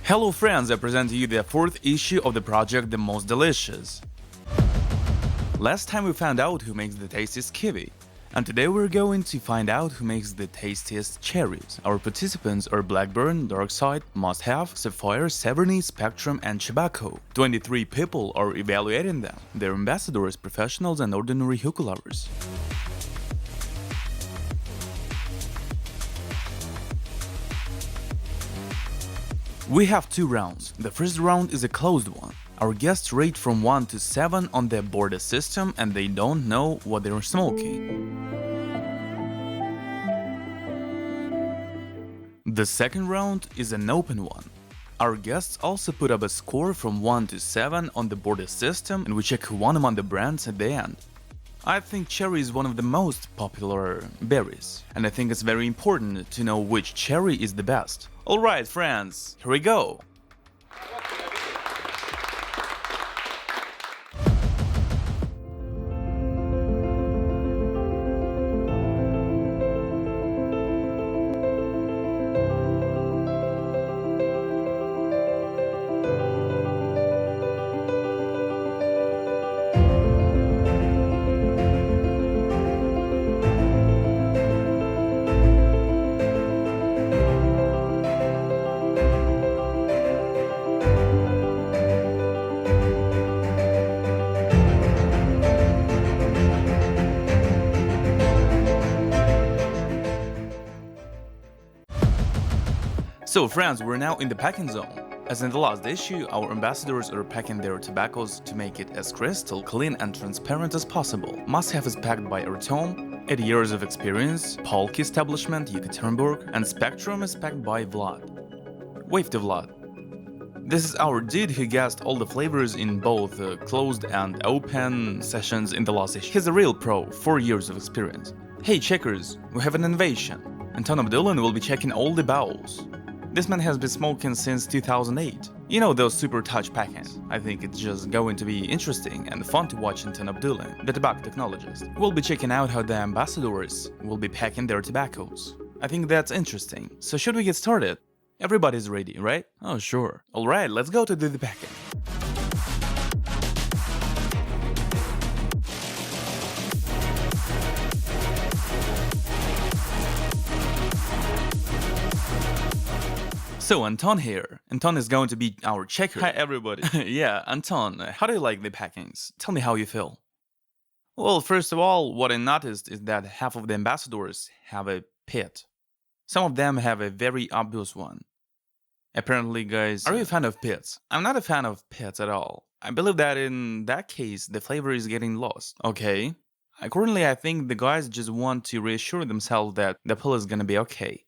Hello friends, I present to you the 4th issue of the project The Most Delicious. Last time we found out who makes the tastiest kiwi, and today we're going to find out who makes the tastiest cherries. Our participants are Blackburn, Darkside, Must Have, Sapphire, Severny, Spectrum, and Tobacco. 23 people are evaluating them. They're ambassadors, professionals, and ordinary hookah lovers. We have 2 rounds. The first round is a closed one. Our guests rate from 1 to 7 on the border system and they don't know what they're smoking. The second round is an open one. Our guests also put up a score from 1 to 7 on the border system and we check who won among the brands at the end. I think cherry is one of the most popular berries, and I think it's very important to know which cherry is the best. Alright friends, here we go! So friends, we're now in the packing zone. As in the last issue, our ambassadors are packing their tobaccos to make it as crystal clean and transparent as possible. Must Have is packed by Ertom, 8 years of experience, Polk establishment, Yekaterinburg, and Spectrum is packed by Vlad. Wave to Vlad. This is our dude who guessed all the flavors in both closed and open sessions in the last issue. He's a real pro, 4 years of experience. Hey checkers, we have an innovation. Anton Abdulin will be checking all the bowls. This man has been smoking since 2008. You know those super touch packings. I think it's just going to be interesting and fun to watch Anton Abdulin, the tobacco technologist. We'll be checking out how the ambassadors will be packing their tobaccos. I think that's interesting. So should we get started? Everybody's ready, right? Oh sure. Alright, let's go to do the packing. So Anton here. Anton is going to be our checker. Hi everybody. Yeah, Anton, how do you like the packings? Tell me how you feel. Well, first of all, what I noticed is that half of the ambassadors have a pit. Some of them have a very obvious one. Apparently, guys, are you a fan of pits? I'm not a fan of pits at all. I believe that in that case, the flavor is getting lost. Okay. Currently, I think the guys just want to reassure themselves that the pill is gonna be okay.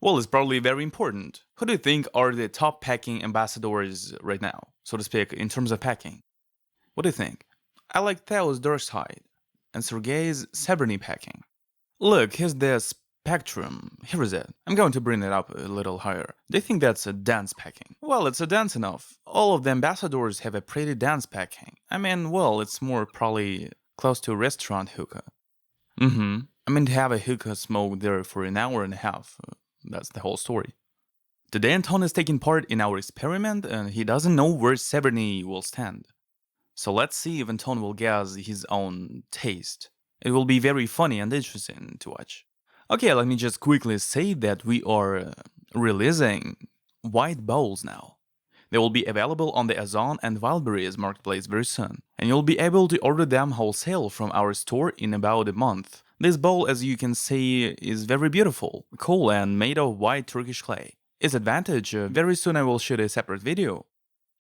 Well, it's probably very important. Who do you think are the top packing ambassadors right now, so to speak, in terms of packing? What do you think? I like Theo's Darkside and Sergei's Severny packing. Look, here's the Spectrum. Here is it. I'm going to bring it up a little higher. Do you think that's a dense packing? Well, it's a dense enough. All of the ambassadors have a pretty dense packing. I mean, well, it's more probably close to a restaurant hookah. I mean, to have a hookah smoke there for an hour and a half. That's the whole story. Today Anton is taking part in our experiment and he doesn't know where Severny will stand. So let's see if Anton will guess his own taste. It will be very funny and interesting to watch. Okay, let me just quickly say that we are releasing white bowls now. They will be available on the Ozon and Wildberries marketplace very soon. And you'll be able to order them wholesale from our store in about a month. This bowl, as you can see, is very beautiful, cool and made of white Turkish clay. Its advantage, very soon I will shoot a separate video.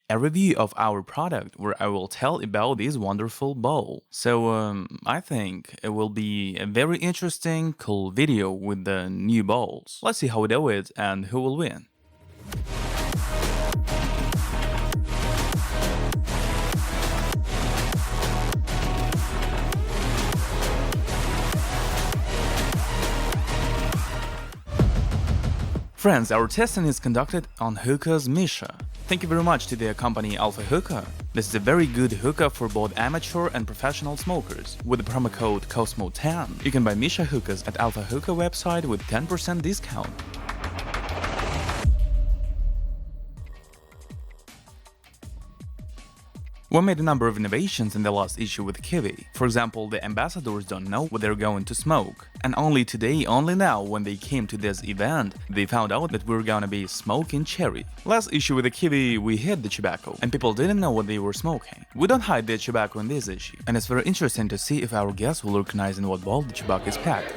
A review of our product where I will tell about this wonderful bowl. So I think it will be a very interesting, cool video with the new bowls. Let's see how we do it and who will win. Friends, our testing is conducted on Hookah's Misha. Thank you very much to the company Alpha Hookah. This is a very good hookah for both amateur and professional smokers. With the promo code COSMO10, you can buy Misha hookahs at Alpha Hookah website with 10% discount. We made a number of innovations in the last issue with kiwi. For example, the ambassadors don't know what they're going to smoke. And only today, only now, when they came to this event, they found out that we're gonna be smoking cherry. Last issue with the kiwi, we hid the tobacco, and people didn't know what they were smoking. We don't hide the tobacco in this issue, and it's very interesting to see if our guests will recognize in what bowl the tobacco is packed.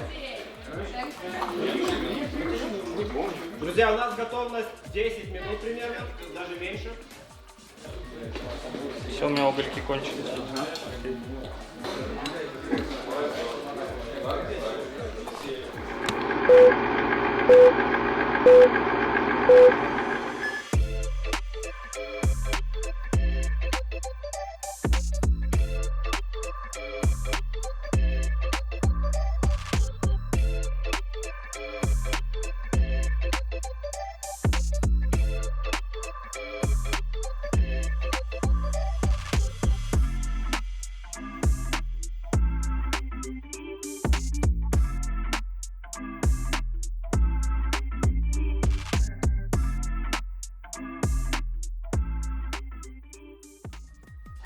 Друзья, у нас готовность 10 минут примерно, даже меньше. Все, у меня угольки кончились.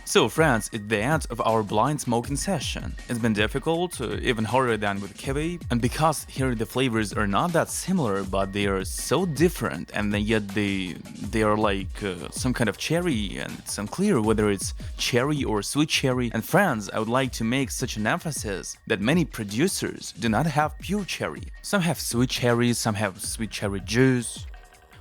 So friends, it's the end of our blind smoking session. It's been difficult, even harder than with kiwi, and because here the flavors are not that similar, but they are so different, and then yet they are like some kind of cherry, and it's unclear whether it's cherry or sweet cherry. And friends, I would like to make such an emphasis that many producers do not have pure cherry. Some have sweet cherry, some have sweet cherry juice.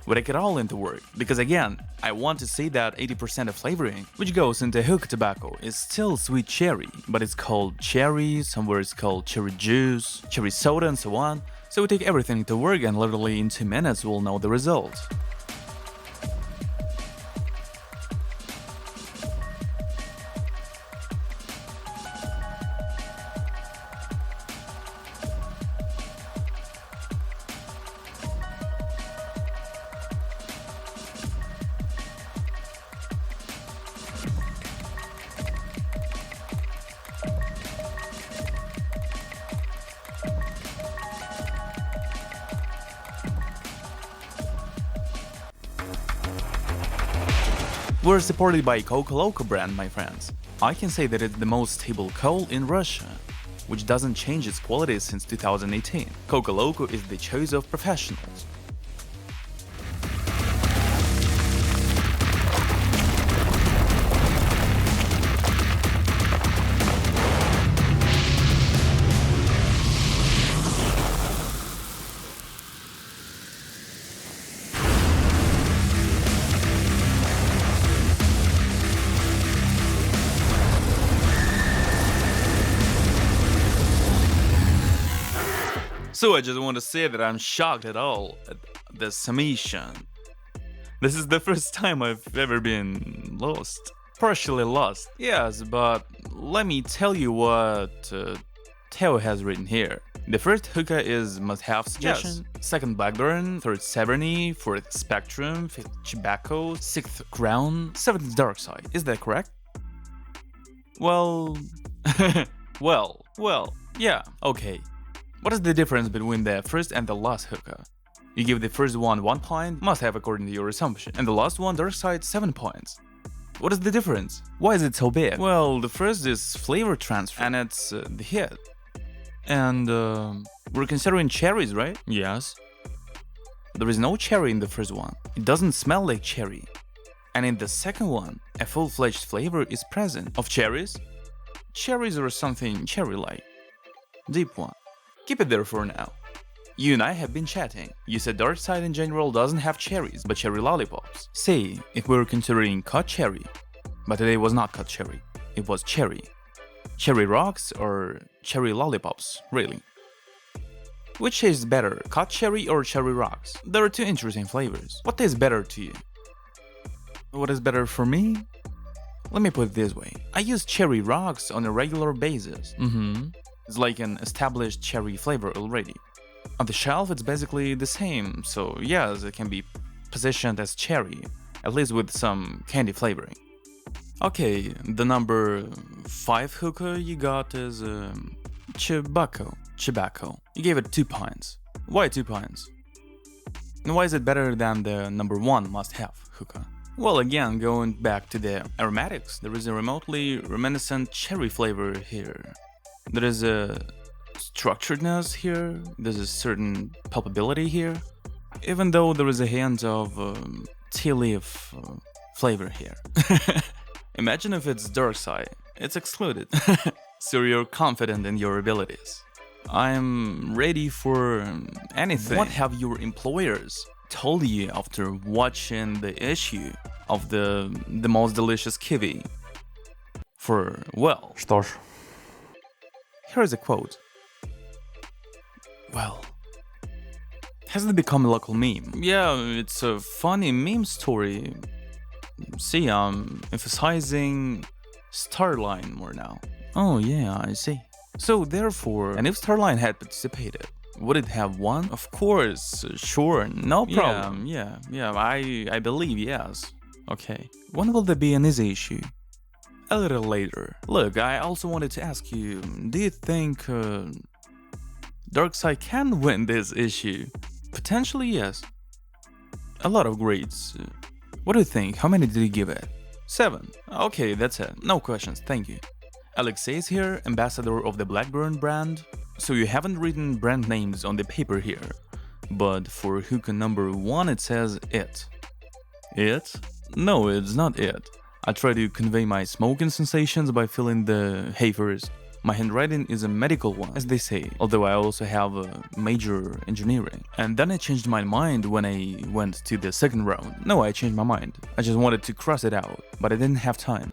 We take it all into work, because again, I want to say that 80% of flavoring, which goes into hookah tobacco, is still sweet cherry, but it's called cherry, somewhere it's called cherry juice, cherry soda and so on. So we take everything to work and literally in 2 minutes we'll know the result. We're supported by Hookah brand, my friends. I can say that it's the most stable coal in Russia, which doesn't change its quality since 2018. Hookah is the choice of professionals. So I just want to say that I'm shocked at all at the summation. This is the first time I've ever been lost. Partially lost, yes, but let me tell you what Theo has written here. The first hookah is must-have suggestion, second Blackburn, third Severny, fourth Spectrum, fifth Tobacco, sixth Crown, seventh Dark Side. Is that correct? Well... well, yeah, okay. What is the difference between the first and the last hookah? You give the first one 1 point, must have according to your assumption, and the last one, Dark Side, 7 points. What is the difference? Why is it so big? Well, the first is flavor transfer, and it's the hit. And we're considering cherries, right? Yes. There is no cherry in the first one. It doesn't smell like cherry. And in the second one, a full-fledged flavor is present. Of cherries? Cherries are something cherry-like. Deep one. Keep it there for now. You and I have been chatting. You said Dark Side in general doesn't have cherries, but cherry lollipops. Say, if we were considering cut cherry. But today was not cut cherry. It was cherry. Cherry rocks or cherry lollipops, really. Which tastes better, cut cherry or cherry rocks? There are two interesting flavors. What tastes better to you? What is better for me? Let me put it this way. I use cherry rocks on a regular basis. It's like an established cherry flavor already. On the shelf it's basically the same, so yes, it can be positioned as cherry, at least with some candy flavoring. Okay, the number 5 hookah you got is tobacco. You gave it 2 points. Why 2 points? And why is it better than the number 1 must-have hookah? Well, again, going back to the aromatics, there is a remotely reminiscent cherry flavor here. There is a structuredness here, there's a certain pulpability here, even though there is a hint of tea leaf flavor here. Imagine if it's dark side, it's excluded. So you're confident in your abilities. I'm ready for anything. What have your employers told you after watching the issue of the most delicious kiwi? For, well, Что ж, here's a quote. Well, has it become a local meme? Yeah, it's a funny meme story. See, I'm emphasizing Starline more now. Oh yeah, I see. So therefore, and if Starline had participated, would it have won? Of course, sure, no problem. Yeah, I believe yes. Okay, when will there be an easy issue? A little later. Look, I also wanted to ask you, do you think Darkseid can win this issue? Potentially, yes. A lot of grades. What do you think? How many did you give it? 7. Okay, that's it. No questions, thank you. Alexei is here, ambassador of the Blackburn brand. So you haven't written brand names on the paper here. But for Hookah number 1 it says it. It? No, it's not it. I try to convey my smoking sensations by filling the hafers. My handwriting is a medical one, as they say, although I also have a major engineering. And then I changed my mind when I went to the second round. No, I changed my mind. I just wanted to cross it out, but I didn't have time.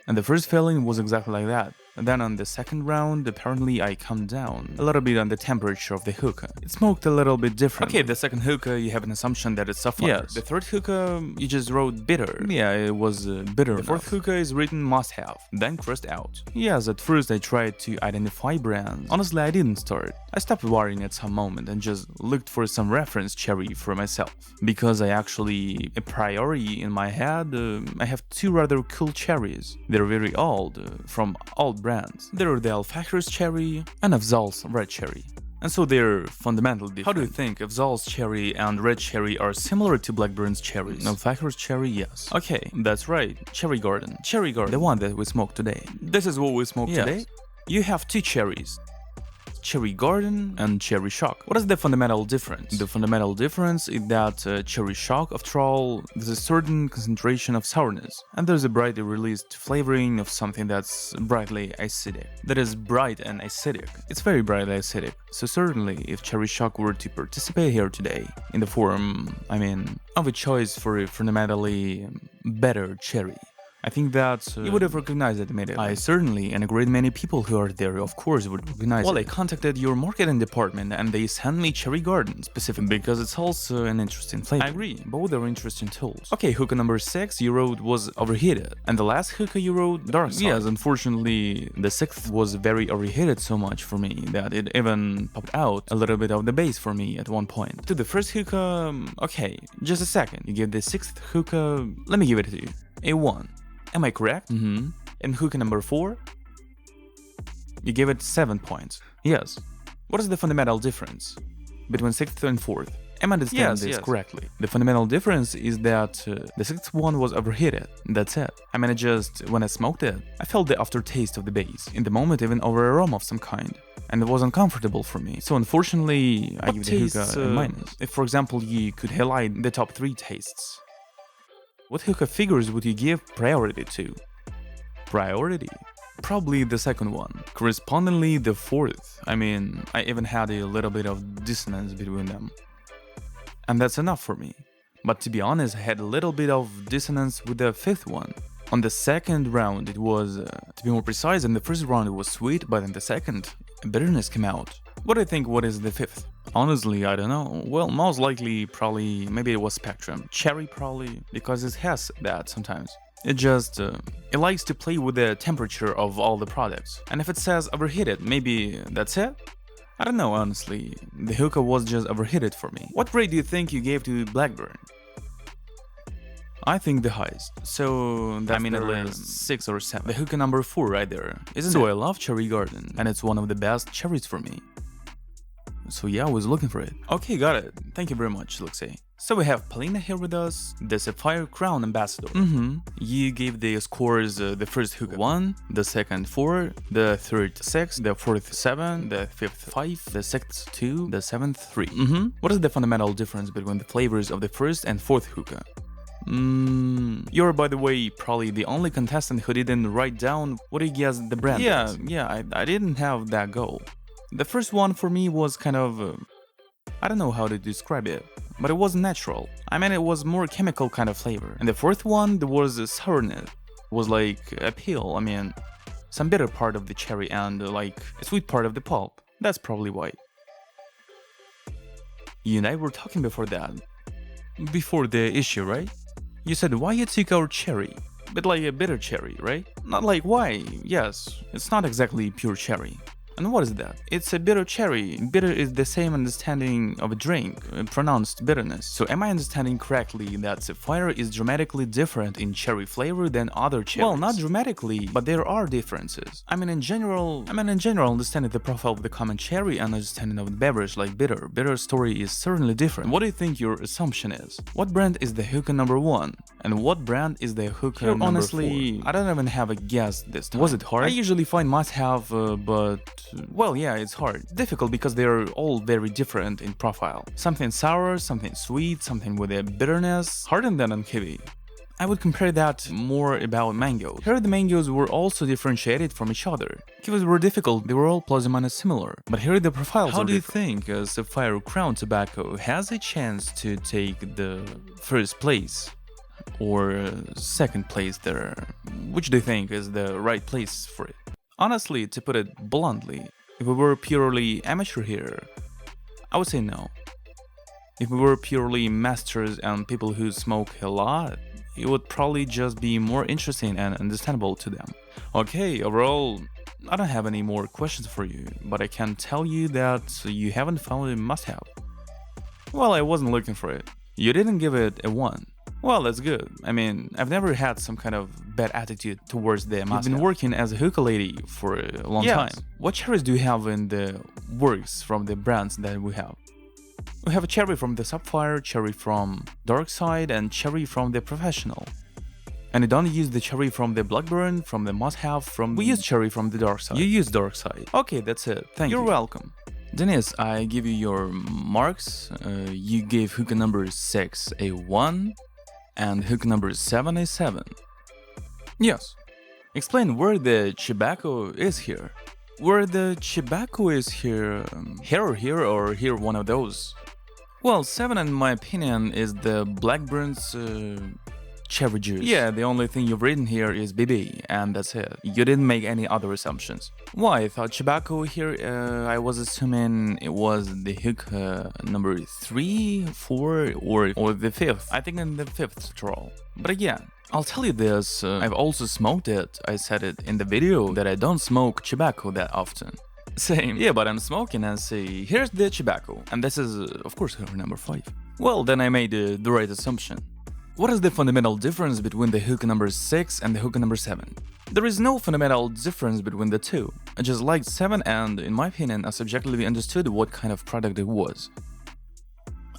And the first feeling was exactly like that. And then on the second round, apparently I calmed down a little bit on the temperature of the hookah. It smoked a little bit different. Okay, the second hookah, you have an assumption that it's softer. Yes. The third hookah, you just wrote bitter. Yeah, it was bitter. The fourth hookah is written must have, then crossed out. Yes, at first I tried to identify brands. Honestly, I didn't start. I stopped worrying at some moment and just looked for some reference cherry for myself. Because I actually, a priori in my head, I have 2 rather cool cherries. They're very old, from old brands. There are the Al-Fakhri's cherry and Afzal's red cherry. And so they're fundamentally different. How do you think Afzal's cherry and red cherry are similar to Blackburn's cherries? Al-Fakhri's cherry, yes. Okay, that's right. Cherry Garden. Cherry Garden. The one that we smoked today. This is what we smoked today? You have 2 cherries. Cherry Garden and Cherry Shock. What is the fundamental difference? The fundamental difference is that Cherry Shock, after all, there's a certain concentration of sourness, and there's a brightly released flavoring of something that's brightly acidic. That is bright and acidic. It's very brightly acidic. So certainly, if Cherry Shock were to participate here today, in the form, of a choice for a fundamentally better cherry, I think that you would have recognized it immediately. I certainly, and a great many people who are there, of course, would recognize it. Well, I contacted your marketing department and they sent me Cherry Garden, specifically because it's also an interesting flavor. I agree, both are interesting tools. Okay, hookah number 6 you wrote was overheated, and the last hookah you wrote, dark side. Yes, unfortunately, the 6th was very overheated so much for me that it even popped out a little bit of the base for me at one point. To the first hookah, okay, just a second, you give the 6th hookah, let me give it to you, a 1. Am I correct? Mm-hmm. And hookah number 4? You give it 7 points. Yes. What is the fundamental difference between 6th and 4th? Am I understanding this correctly? The fundamental difference is that the 6th one was overheated. That's it. when I smoked it, I felt the aftertaste of the base. In the moment, even over aroma of some kind. And it was uncomfortable for me. So unfortunately, I give the hookah a minus. If, for example, you could highlight the top 3 tastes, what hookah figures would you give priority to? Priority? Probably the second one. Correspondingly, the 4th. I even had a little bit of dissonance between them. And that's enough for me. But to be honest, I had a little bit of dissonance with the 5th one. On the second round, it was, to be more precise, in the first round it was sweet, but in the second, bitterness came out. What do you think, what is the 5th? Honestly, I don't know. Well, most likely, probably, maybe it was Spectrum. Cherry, probably, because it has that sometimes. It just, it likes to play with the temperature of all the products. And if it says overheated, maybe that's it? I don't know, honestly. The hookah was just overheated for me. What grade do you think you gave to Blackburn? I think the highest. So that's at least 6 or 7. The hookah number 4 right there, isn't it? So I love Cherry Garden, and it's one of the best cherries for me. So yeah, I was looking for it. Okay, got it. Thank you very much, Alexei. So we have Polina here with us, the Sapphire Crown Ambassador. You gave the scores the first hookah 1, the second 4, the third 6, the fourth 7, the fifth 5, the sixth 2, the seventh 3. What is the fundamental difference between the flavors of the first and fourth hookah? You're, by the way, probably the only contestant who didn't write down what he guessed the brand is. I didn't have that goal. The first one for me was kind of... I don't know how to describe it, but it wasn't natural. I mean, it was more chemical kind of flavor. And the fourth one, there was a sourness. It was like a peel, I mean, some bitter part of the cherry and like a sweet part of the pulp. That's probably why. You and I were talking before that. Before the issue, right? You said why you took our cherry. Bit like a bitter cherry, right? Not like why, yes, it's not exactly pure cherry. And what is that? It's a bitter cherry. Bitter is the same understanding of a drink, pronounced bitterness. So am I understanding correctly that Sapphire is dramatically different in cherry flavor than other cherries? Well, not dramatically, but there are differences. I mean in general, understanding the profile of the common cherry and understanding of the beverage like bitter. Bitter story is certainly different. What do you think your assumption is? What brand is the hookah number 1? And what brand is the hookah number 4? Honestly, I don't even have a guess this time. Was it hard? I usually find must-have, but... Well, yeah, it's hard. Difficult because they're all very different in profile. Something sour, something sweet, something with a bitterness, harder than kiwi. I would compare that more about mangoes. Here the mangoes were also differentiated from each other. Kiwis were difficult, they were all plus or minus similar. But here the profiles are different. How do you think Sapphire Crown Tobacco has a chance to take the first place? Or second place there? Which do you think is the right place for it? Honestly, to put it bluntly, if we were purely amateur here, I would say no. If we were purely masters and people who smoke a lot, it would probably just be more interesting and understandable to them. Okay, overall, I don't have any more questions for you, but I can tell you that you haven't found a must-have. Well, I wasn't looking for it. You didn't give it a 1. Well, that's good. I mean, I've never had some kind of bad attitude towards the must-have. You've been working as a hookah lady for a long time. What cherries do you have in the works from the brands that we have? We have a cherry from the Sapphire, cherry from Dark Side, and cherry from the Professional. And you don't use the cherry from the Blackburn, from the must-have, from... We use cherry from the Dark Side. You use Dark Side. Okay, that's it. Thank you. You're welcome. Dennis, I give you your marks. You gave hookah number 6 a 1. And hook number 7 is 7. Yes. Explain where the tobacco is here. Where the tobacco is here, here or here, one of those. Well, 7 in my opinion is the Blackburn's cherry juice. Yeah, the only thing you've written here is BB, and that's it. You didn't make any other assumptions. Why? I thought tobacco here, I was assuming it was the hookah number 3, 4, or the 5th. I think in the 5th straw. But again, I'll tell you this, I've also smoked it. I said it in the video that I don't smoke tobacco that often. Same. Yeah, but I'm smoking and say, here's the tobacco. And this is, of course, hookah number 5. Well, then I made the right assumption. What is the fundamental difference between the hookah number 6 and the hookah number 7? There is no fundamental difference between the two. I just liked 7 and, in my opinion, I subjectively understood what kind of product it was.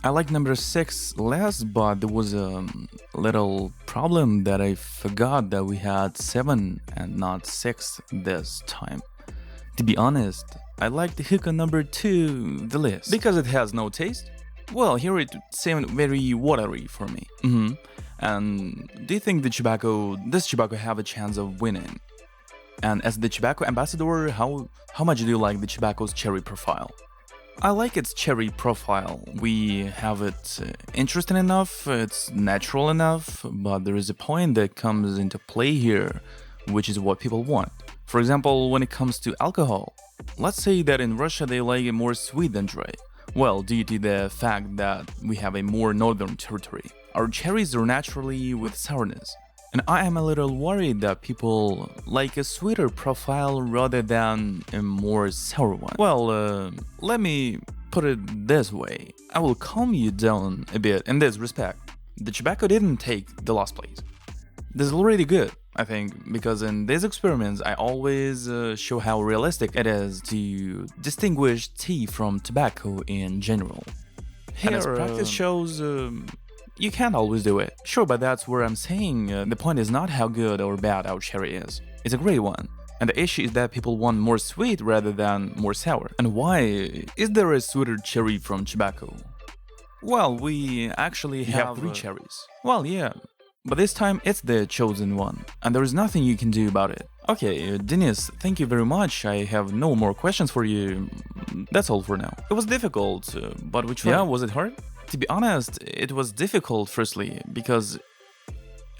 I liked number 6 less, but there was a little problem that I forgot that we had 7 and not 6 this time. To be honest, I liked the hookah number 2 the least. Because it has no taste? Well, here it seemed very watery for me. And do you think this tobacco have a chance of winning? And as the tobacco ambassador, how much do you like the tobacco's cherry profile? I like its cherry profile. We have it interesting enough, it's natural enough, but there is a point that comes into play here, which is what people want. For example, when it comes to alcohol, let's say that in Russia they like it more sweet than dry. Well, due to the fact that we have a more northern territory, our cherries are naturally with sourness. And I am a little worried that people like a sweeter profile rather than a more sour one. Well, let me put it this way. I will calm you down a bit in this respect. The tobacco didn't take the last place. This is already good, I think, because in these experiments I always show how realistic it is to distinguish tea from tobacco in general. Here, and as practice shows, You can't always do it. Sure, but that's where I'm saying the point is not how good or bad our cherry is. It's a great one. And the issue is that people want more sweet rather than more sour. And why is there a sweeter cherry from Chibako? Well, we actually have 3 cherries. Well, yeah. But this time it's the chosen one, and there is nothing you can do about it. Okay, Dennis, thank you very much. I have no more questions for you. That's all for now. It was difficult, but we tried. Yeah, was it hard? To be honest, it was difficult firstly, because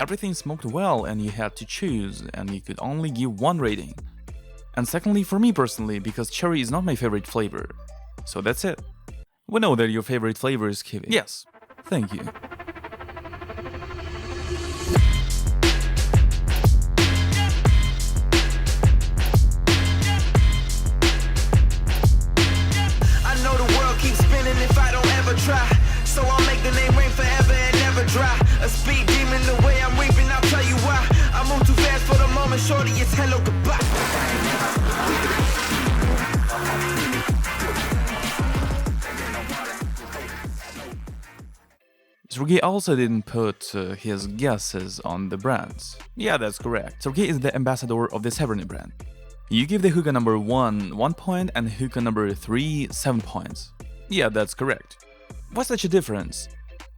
everything smoked well and you had to choose, and you could only give 1 rating. And secondly, for me personally, because cherry is not my favorite flavor. So that's it. We know that your favorite flavor is kiwi. Yes, thank you. I know the world keeps spinning if I don't ever try. So I'll make the name rain forever and never dry. A speed demon the way I'm reaping, I'll tell you why. I move too fast for the moment, shorty, it's hello, goodbye. Sergey also didn't put his guesses on the brands. Yeah, that's correct. Sergey is the ambassador of the Severny brand. You give the Hookah number 1 1 point and Hookah number 3 7 points. Yeah, that's correct. What's such a difference?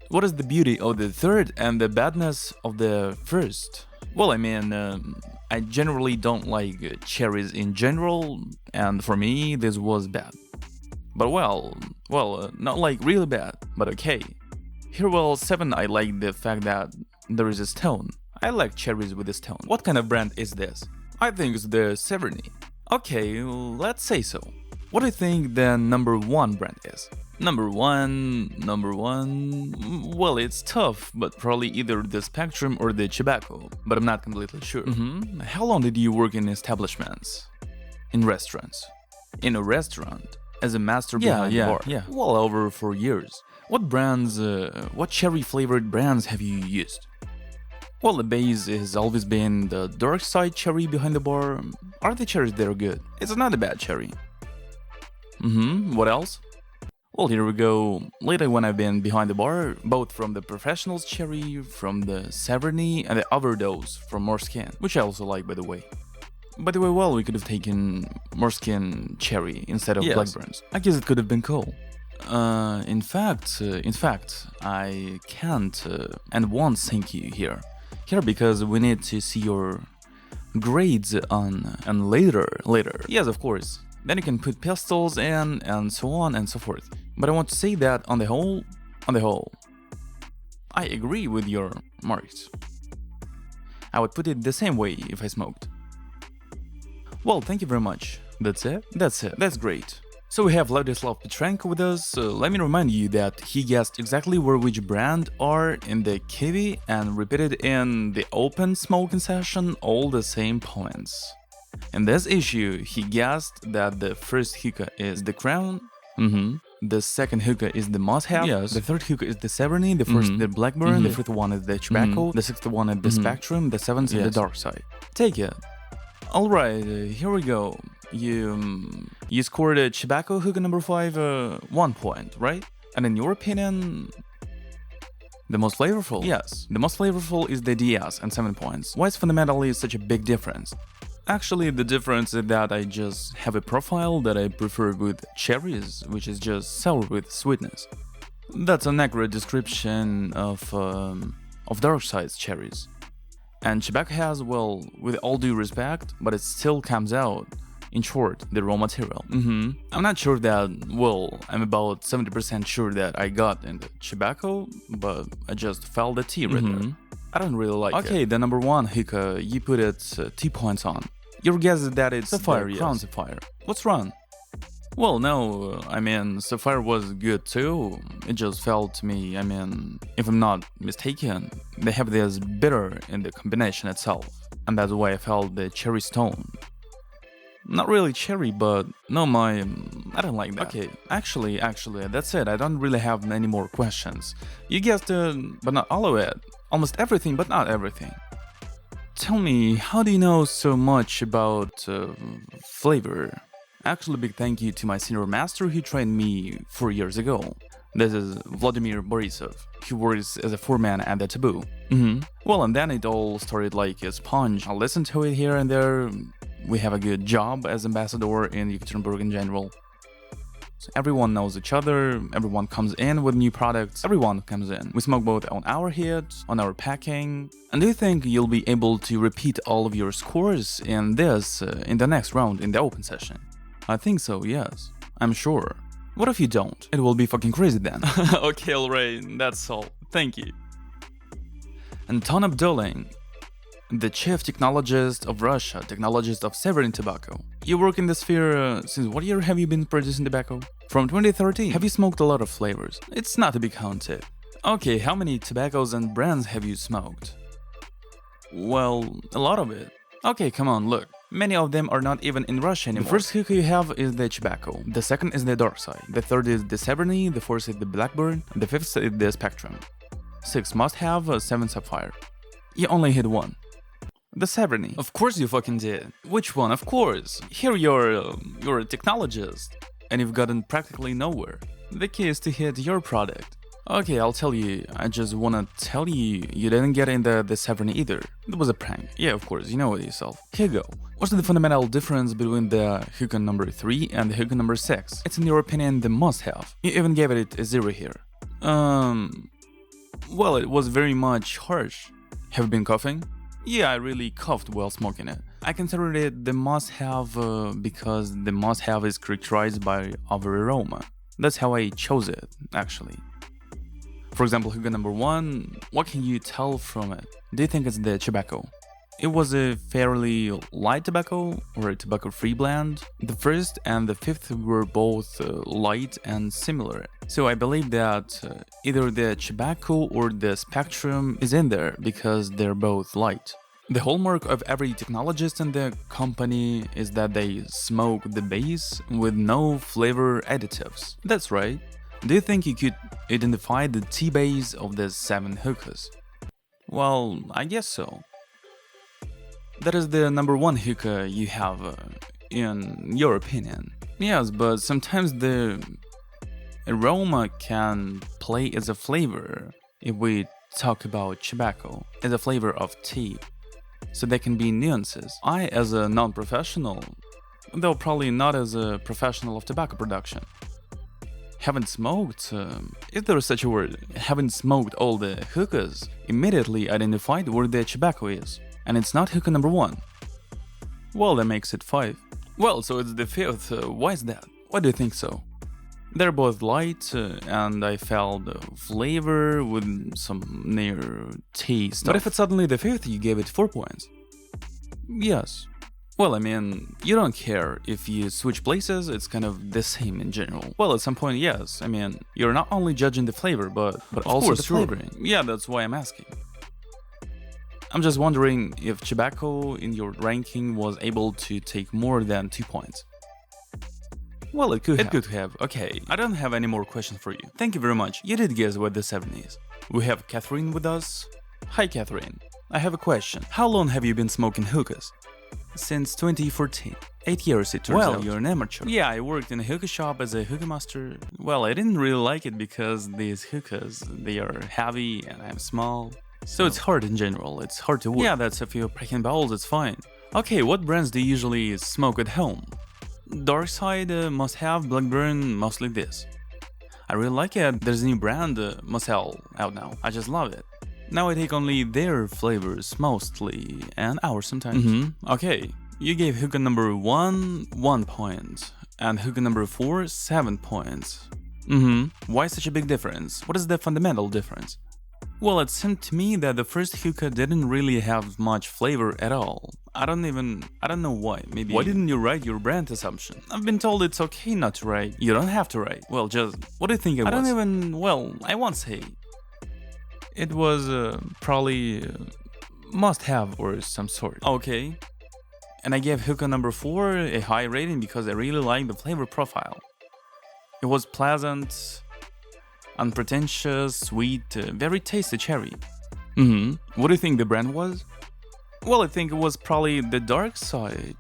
What is the beauty of the third and the badness of the first? Well, I mean, I generally don't like cherries in general, and for me, this was bad. But well, not like really bad, but okay. Here, well, 7, I like the fact that there is a stone. I like cherries with a stone. What kind of brand is this? I think it's the Severny. Okay, let's say so. What do you think the number 1 brand is? Number one, well, it's tough, but probably either the Spectrum or the Chibako, but I'm not completely sure. How long did you work in establishments? In restaurants? In a restaurant? As a master behind the bar? Yeah. Well, over 4 years. What brands, what cherry-flavored brands have you used? Well, the base has always been the dark side cherry behind the bar. Are the cherries there good? It's not a bad cherry. What else? Well, here we go. Lately when I've been behind the bar, both from the Professionals cherry, from the Severny, and the Overdose from Morskin, which I also like, by the way. Well, we could have taken Morskin cherry instead of Blackburns. I guess it could have been cool. In fact, I can't and won't thank you here because we need to see your grades on and later. Yes, of course. Then you can put pistols in and so on and so forth. But I want to say that on the whole, I agree with your marks. I would put it the same way if I smoked. Well, thank you very much. That's it. That's great. So we have Vladislav Petrenko with us. Let me remind you that he guessed exactly where which brand are in the kiwi and repeated in the open smoking session all the same points. In this issue, he guessed that the first hookah is the Crown. The second hookah is the Must-Have. Yes. The third hookah is the Severny. The first the Blackburn. The fifth one is the Chibako. The sixth one is the Spectrum. The seventh is the Dark Side. Take it. Alright, here we go. You scored a Chibako hookah number 5 1 point, right? And in your opinion, the most flavorful? Yes, the most flavorful is the DS and 7 points. Why is fundamentally such a big difference? Actually, the difference is that I just have a profile that I prefer with cherries, which is just sour with sweetness. That's an accurate description of dark side cherries. And Chibako has, well, with all due respect, but it still comes out, in short, the raw material. I'm not sure that, well, I'm about 70% sure that I got in the Chibako, but I just felt the tea right there. I don't really like it. Okay, the number 1 hookah, you put it 2 points on. Your guess is that it's Sapphire, the Crown Sapphire. What's wrong? Well, no, I mean, Sapphire was good too. It just felt to me, I mean, if I'm not mistaken, they have this bitter in the combination itself. And that's why I felt the cherry stone. Not really cherry, but no, I don't like that. Okay, actually, that's it. I don't really have any more questions. You guessed but not all of it. Almost everything, but not everything. Tell me, how do you know so much about flavor? Actually, big thank you to my senior master who trained me 4 years ago. This is Vladimir Borisov. He works as a foreman at the Taboo. Well, and then it all started like a sponge. I listened to it here and there. We have a good job as ambassador in Yekaterinburg in general. So everyone knows each other, everyone comes in with new products, everyone comes in. We smoke both on our hits, on our packing. And do you think you'll be able to repeat all of your scores in the next round in the open session? I think so, yes. I'm sure. What if you don't? It will be fucking crazy then. Okay, alright, that's all. Thank you. Anton Abdulin, the chief technologist of Russia, technologist of Severin Tobacco. You work in the sphere since what year have you been producing tobacco? From 2013. Have you smoked a lot of flavors? It's not to be counted. Okay, how many tobaccos and brands have you smoked? Well, a lot of it. Okay, come on, look. Many of them are not even in Russia anymore. The first hookah you have is the tobacco, the second is the dark side, the third is the Severny, the fourth is the Blackbird, and the fifth is the Spectrum. 6 must have, 7 Sapphire. You only hit one. The Severny. Of course you fucking did. Which one? Of course. Here you're a technologist, and you've gotten practically nowhere. The key is to hit your product. Okay, I'll tell you. I just wanna tell you, you didn't get in the Severny either. It was a prank. Yeah, of course, you know it yourself. Here you go. What's the fundamental difference between the Hookah number 3 and the Hookah number 6? It's in your opinion the must-have. You even gave it a 0 here. Well, it was very much harsh. Have you been coughing? Yeah, I really coughed while smoking it. I consider it the must-have because the must-have is characterized by our aroma. That's how I chose it, actually. For example, Hookah number 1, what can you tell from it? Do you think it's the tobacco? It was a fairly light tobacco, or a tobacco-free blend. The first and the fifth were both light and similar. So I believe that either the tobacco or the Spectrum is in there because they're both light. The hallmark of every technologist in the company is that they smoke the base with no flavor additives. That's right. Do you think you could identify the T-base of the 7 hookahs? Well, I guess so. That is the number 1 hookah you have, in your opinion. Yes, but sometimes the aroma can play as a flavor if we talk about tobacco, as a flavor of tea. So there can be nuances. I, as a non-professional, though probably not as a professional of tobacco production, haven't smoked, is there such a word, haven't smoked all the hookahs, immediately identified where the tobacco is. And it's not hookah number 1. Well, that makes it 5. Well, so it's the 5th, why is that? Why do you think so? They're both light, and I felt flavor with some near tea stuff. But if it's suddenly the 5th, you gave it 4 points. Yes. Well, I mean, you don't care if you switch places, it's kind of the same in general. Well, at some point, yes. I mean, you're not only judging the flavor, but also the flavoring. Yeah, that's why I'm asking. I'm just wondering if tobacco in your ranking was able to take more than 2 points. Well, it could have. Okay, I don't have any more questions for you. Thank you very much. You did guess what the 7 is. We have Catherine with us. Hi, Catherine. I have a question. How long have you been smoking hookahs? Since 2014. 8 years it turns out. Well, you're an amateur. Yeah, I worked in a hookah shop as a hookah master. Well, I didn't really like it because these hookahs, they are heavy and I'm small. So it's hard in general, it's hard to work. Yeah, that's if you're breaking bowls, it's fine. Okay, what brands do you usually smoke at home? Dark Side, Must Have, Blackburn, mostly this. I really like it. There's a new brand, Moselle, out now. I just love it. Now I take only their flavors mostly, and ours sometimes. Okay, you gave hookah number 1 1 point, and hookah number 4 7 points. Why such a big difference? What is the fundamental difference? Well, it seemed to me that the first hookah didn't really have much flavor at all. I don't know why. Maybe. Why didn't you write your brand assumption? I've been told it's okay not to write. You don't have to write. Well, just, what do you think it was? I won't say. It was probably must have or some sort. Okay. And I gave hookah number 4 a high rating because I really liked the flavor profile. It was pleasant, unpretentious, sweet, very tasty cherry. What do you think the brand was? Well, I think it was probably the Dark Side.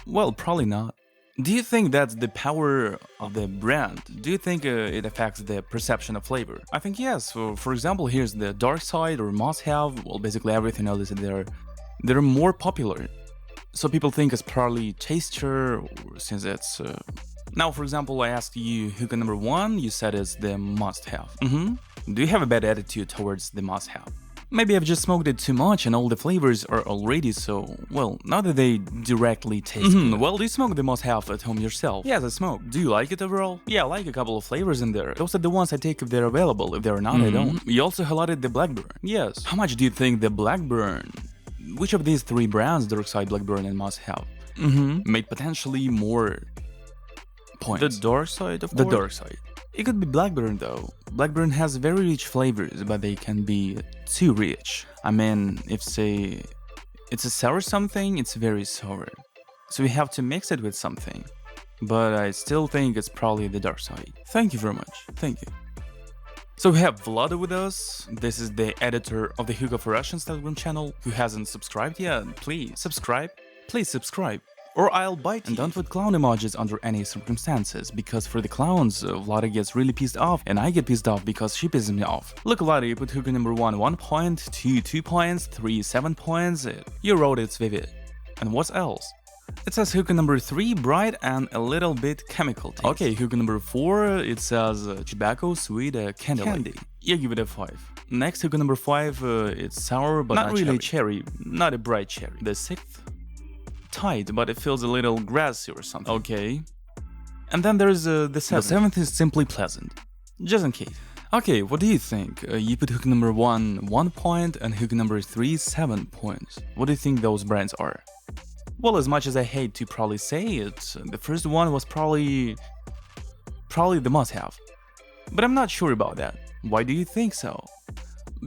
Well, probably not. Do you think that's the power of the brand? Do you think it affects the perception of flavor? I think yes. For example, here's the dark side or must-have. Well, basically everything else they're more popular. So people think it's probably tastier since it's... Now, for example, I asked you hookah number 1, you said it's the must-have. Do you have a bad attitude towards the must-have? Maybe I've just smoked it too much and all the flavors are already so, well, not that they directly taste good. Well, do you smoke the must-have at home yourself? Yes, I smoke. Do you like it overall? Yeah, I like a couple of flavors in there. Those are the ones I take if they're available. If they're not, I don't. You also highlighted the Blackburn. Yes. How much do you think the Blackburn, which of these 3 brands, Dark Side, Blackburn, and must-have, made potentially more points? The Dark Side, of course? The Dark Side. It could be Blackburn though. Blackburn has very rich flavors, but they can be too rich. I mean, if say it's a sour something, it's very sour. So we have to mix it with something. But I still think it's probably the Dark Side. Thank you very much. Thank you. So we have Vlada with us. This is the editor of the Hookah for Russians Telegram channel. Who hasn't subscribed yet, please subscribe. Please subscribe. Or I'll bite you. And don't put clown emojis under any circumstances, because for the clowns, Vlada gets really pissed off, and I get pissed off because she pisses me off. Look, Vlada, you put hookah number 1, 1 point, 2, 2 points, 3, 7 points, you wrote it's vivid. And what else? It says hookah number 3, bright and a little bit chemical taste. Okay, hookah number 4, it says tobacco, sweet, candy. You give it a 5. Next, hookah number 5, it's sour, but not really cherry, not a bright cherry. The 6th, tight, but it feels a little grassy or something. Okay. And then there's the 7th. The 7th is simply pleasant. Just in case. Okay, what do you think? You put hookah number 1, 1 point, and hookah number 3, 7 points. What do you think those brands are? Well, as much as I hate to probably say it, the first one was probably the must-have. But I'm not sure about that. Why do you think so?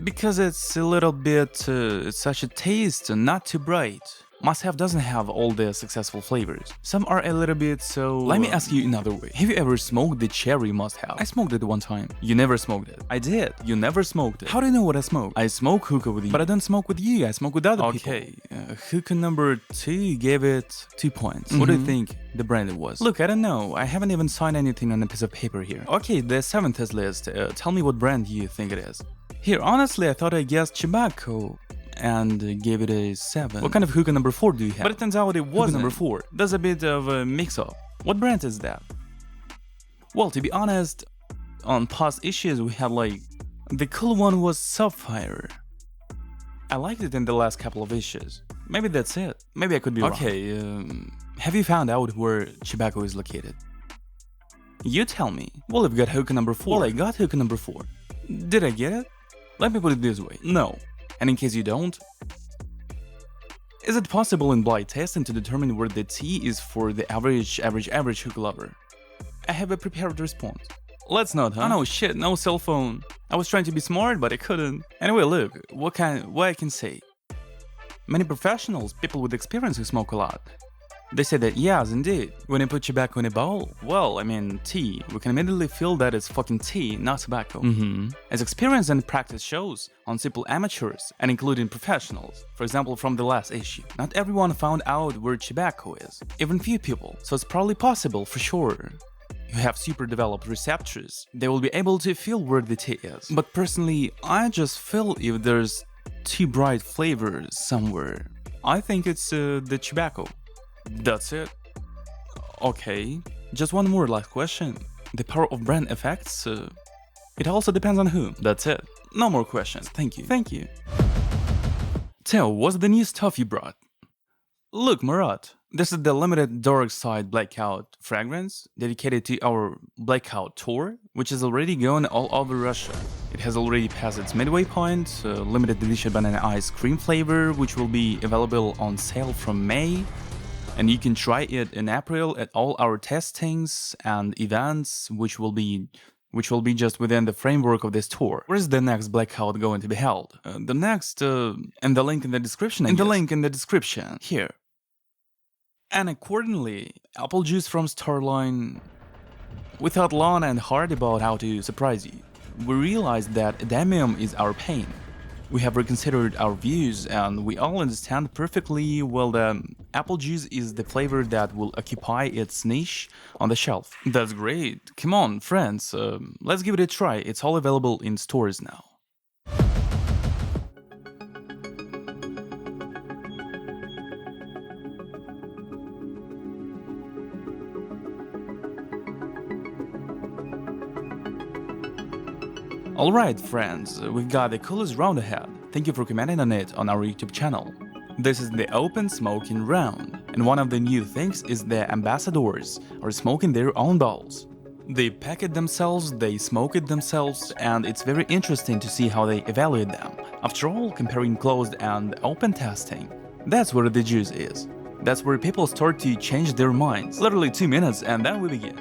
Because it's a little bit, it's such a taste, not too bright. Must-have doesn't have all the successful flavors. Some are a little bit so... Let me ask you another way. Have you ever smoked the cherry must-have? I smoked it one time. You never smoked it. I did. You never smoked it. How do you know what I smoke? I smoke hookah with you. But I don't smoke with you. I smoke with other people. Okay. Hookah number 2 gave it 2 points. What do you think the brand it was? Look, I don't know. I haven't even signed anything on a piece of paper here. Okay, the 7th is list. Tell me what brand you think it is. Here, honestly, I thought I guessed tobacco and gave it a 7. What kind of hookah number 4 do you have? But it turns out it was number 4. There's a bit of a mix-up. What brand is that? Well, to be honest, on past issues we had like... The cool one was Sapphire. I liked it in the last couple of issues. Maybe that's it. Maybe I could be wrong. Okay, have you found out where tobacco is located? You tell me. Well, I've got hookah number 4. Well, I got hookah number 4. Did I get it? Let me put it this way. No. And in case you don't, is it possible in blind testing to determine where the T is for the average hookah lover? I have a prepared response. Let's not, huh? Oh no, shit, no cell phone. I was trying to be smart, but I couldn't. Anyway, look, what I can say. Many professionals, people with experience who smoke a lot, they say that yes, indeed, when you put tobacco in a bowl, well, I mean tea, we can immediately feel that it's fucking tea, not tobacco. As experience and practice shows, on simple amateurs, and including professionals, for example from the last issue, not everyone found out where tobacco is, even few people, so it's probably possible for sure. You have super developed receptors, they will be able to feel where the tea is. But personally, I just feel if there's too bright flavors somewhere, I think it's the tobacco. That's it. Okay, just one more last question. The power of brand effects? It also depends on whom. That's it. No more questions. Thank you. Thank you. Tell, what's the new stuff you brought? Look, Marat, this is the limited Dark Side Blackout fragrance dedicated to our Blackout tour, which is already going all over Russia. It has already passed its midway point, limited edition banana ice cream flavor, which will be available on sale from May. And you can try it in April at all our testings and events, which will be just within the framework of this tour. Where is the next Blackout going to be held? The next, and the link in the description. And the link in the description here. And accordingly, apple juice from Starline. We thought long and hard about how to surprise you. We realized that Adamium is our pain. We have reconsidered our views and we all understand perfectly well that apple juice is the flavor that will occupy its niche on the shelf. That's great. Come on, friends, let's give it a try. It's all available in stores now. Alright friends, we've got the coolest round ahead. Thank you for commenting on it on our YouTube channel. This is the open smoking round, and one of the new things is the ambassadors are smoking their own bowls. They pack it themselves, they smoke it themselves, and it's very interesting to see how they evaluate them. After all, comparing closed and open testing, that's where the juice is. That's where people start to change their minds. Literally 2 minutes and then we begin.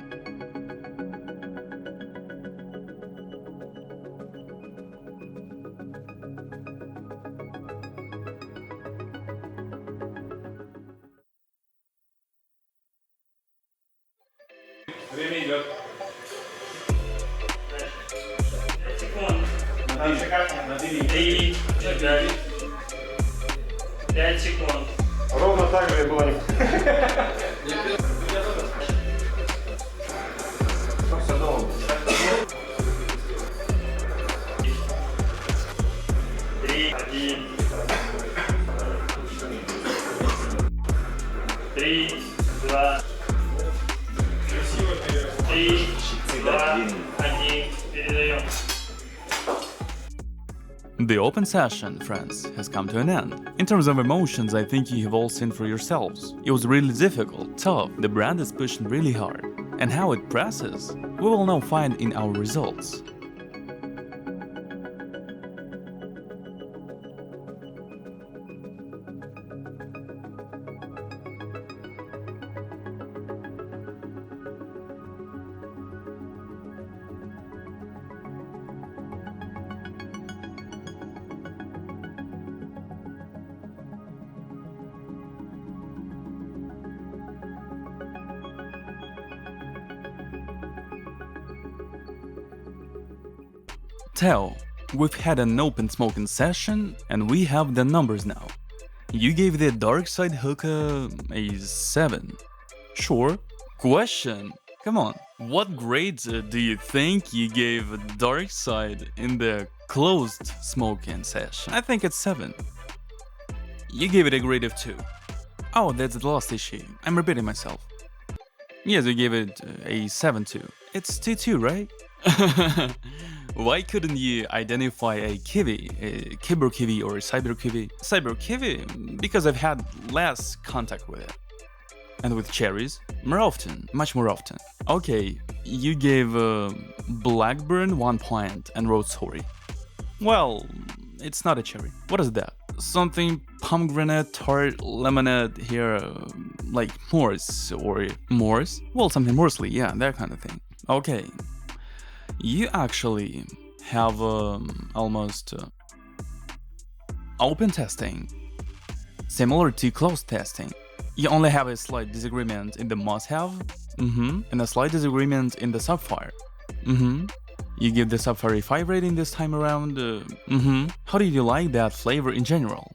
Время идет. 5 секунд. На 3, 4, 5 секунд. Ровно так же и было не. Все долго. 3, 1. 3, 2. 3, 2, 1. Передаем. The open session, friends, has come to an end. In terms of emotions, I think you have all seen for yourselves. It was really difficult, tough, the brand is pushing really hard. And how it presses, we will now find in our results. Teo, we've had an open smoking session and we have the numbers now. You gave the dark side hookah a 7. Sure. Question. Come on. What grades do you think you gave dark side in the closed smoking session? I think it's 7. You gave it a grade of 2. Oh, that's the last issue. I'm repeating myself. Yes, you gave it a 7 too. It's 2-2, right? Why couldn't you identify a kiwi, a kibber kiwi or a cyber kiwi? Cyber kiwi, because I've had less contact with it. And with cherries, more often, much more often. Okay, you gave Blackburn 1 point and wrote sorry. Well, it's not a cherry. What is that? Something pomegranate, tart, lemonade here, like Morse or Morse? Well, something Morsely, yeah, that kind of thing. Okay. You actually have almost open testing, similar to closed testing. You only have a slight disagreement in the must-have, and a slight disagreement in the Sapphire. You give the Sapphire a 5 rating this time around. How did you like that flavor in general?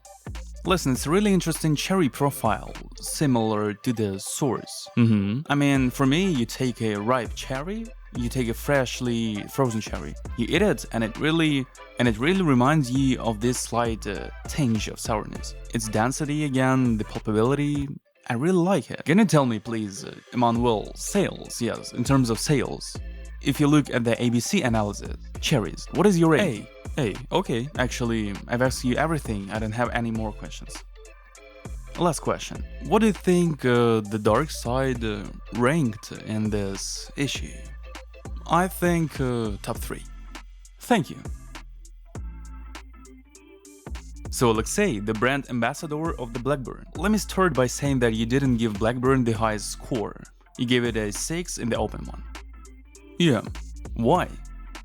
Listen, it's a really interesting cherry profile, similar to the source. I mean, for me, you take a ripe cherry, you take a freshly frozen cherry, you eat it, and it really reminds you of this slight tinge of sourness. Its density again, the pulpability, I really like it. Can you tell me, please, Emmanuel, sales? Yes, in terms of sales. If you look at the ABC analysis, cherries, what is your A? A, okay, actually, I've asked you everything, I don't have any more questions. Last question. What do you think the dark side ranked in this issue? I think top 3. Thank you. So Alexei, the brand ambassador of the Blackburn. Let me start by saying that you didn't give Blackburn the highest score. You gave it a 6 in the open one. Yeah. Why?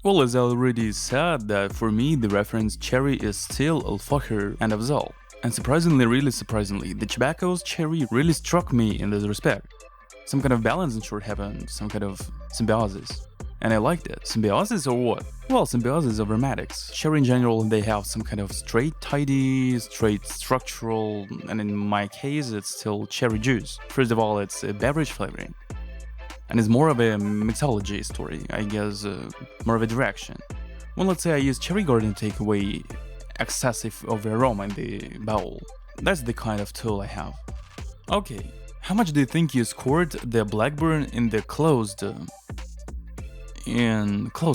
Well, as I already said, that for me the reference cherry is still Al-Fakhr and Afzal. And surprisingly, really surprisingly, the tobacco's cherry really struck me in this respect. Some kind of balance in short heaven, some kind of symbiosis. And I liked it. Symbiosis or what? Well, symbiosis of aromatics. Cherry in general, they have some kind of straight tidy, straight structural, and in my case, it's still cherry juice. First of all, it's a beverage flavoring. And it's more of a mixology story, I guess, more of a direction. Well, let's say I use cherry garden to take away excessive of aroma in the bowl. That's the kind of tool I have. Okay, how much do you think you scored the Blackburn in the closed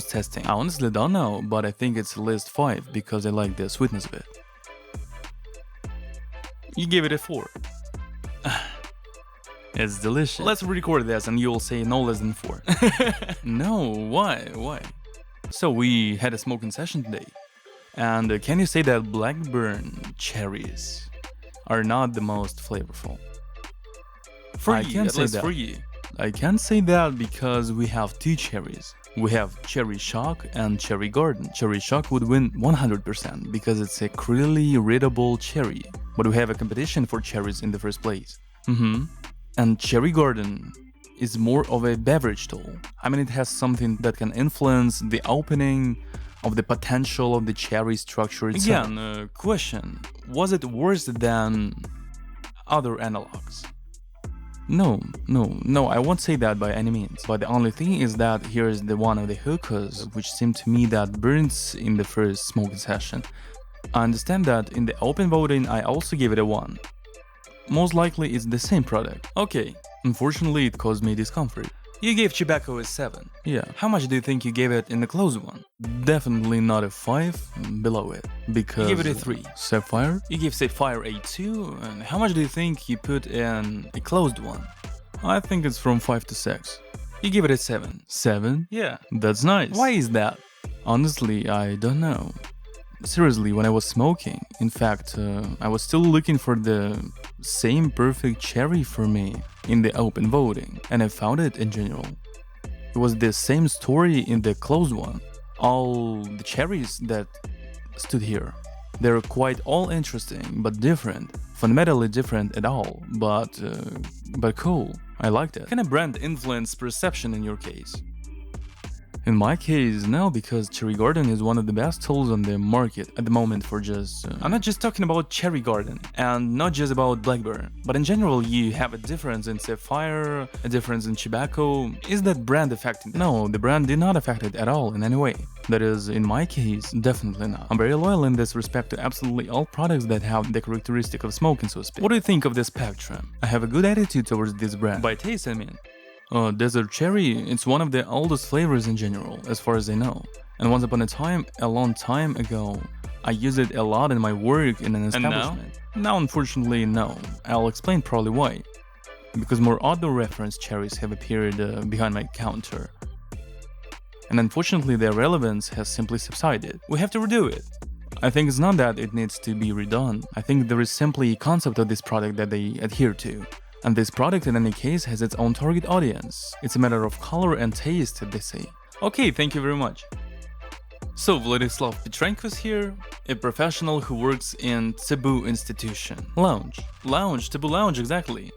testing? I honestly don't know, but I think it's at least 5 because I like the sweetness of it. You gave it a 4. It's delicious. Let's record this and you'll say no less than 4. No, why? So we had a smoking session today. And can you say that Blackburn cherries are not the most flavorful? I can't say that. I can't say that because we have 2 cherries. We have Cherry Shock and Cherry Garden. Cherry Shock would win 100% because it's a clearly readable cherry. But we have a competition for cherries in the first place. And Cherry Garden is more of a beverage tool. I mean, it has something that can influence the opening of the potential of the cherry structure itself. Again, question. Was it worse than other analogs? No, I won't say that by any means. But the only thing is that here is the one of the hookahs, which seemed to me that burns in the first smoking session. I understand that in the open voting I also gave it a 1. Most likely it's the same product. Okay, unfortunately it caused me discomfort. You gave tobacco a 7. Yeah. How much do you think you gave it in the closed one? Definitely not a 5, below it. Because... You gave it a 3. Sapphire? You gave Sapphire a 2, and how much do you think you put in a closed one? I think it's from 5 to 6. You gave it a 7. 7? Yeah. That's nice. Why is that? Honestly, I don't know. Seriously, when I was smoking, in fact, I was still looking for the same perfect cherry for me in the open voting, and I found it in general. It was the same story in the closed one. All the cherries that stood here, they're quite all interesting, but different. Fundamentally different at all, but cool. I liked it. Can a brand influence perception in your case? In my case, no, because Cherry Garden is one of the best tools on the market at the moment for just... I'm not just talking about Cherry Garden, and not just about Blackburn, but in general you have a difference in Sapphire, a difference in tobacco. Is that brand affecting that? No, the brand did not affect it at all in any way. That is, in my case, definitely not. I'm very loyal in this respect to absolutely all products that have the characteristic of smoking, so to speak. What do you think of this spectrum? I have a good attitude towards this brand. By taste, I mean. Desert cherry, it's one of the oldest flavors in general, as far as I know. And once upon a time, a long time ago, I used it a lot in my work in an establishment. And now, unfortunately, no. I'll explain probably why. Because more outdoor reference cherries have appeared behind my counter. And unfortunately, their relevance has simply subsided. We have to redo it. I think it's not that it needs to be redone. I think there is simply a concept of this product that they adhere to. And this product in any case has its own target audience. It's a matter of color and taste, they say. Okay, thank you very much. So, Vladislav Petrenko is here, a professional who works in Taboo Institution. Taboo Lounge, exactly.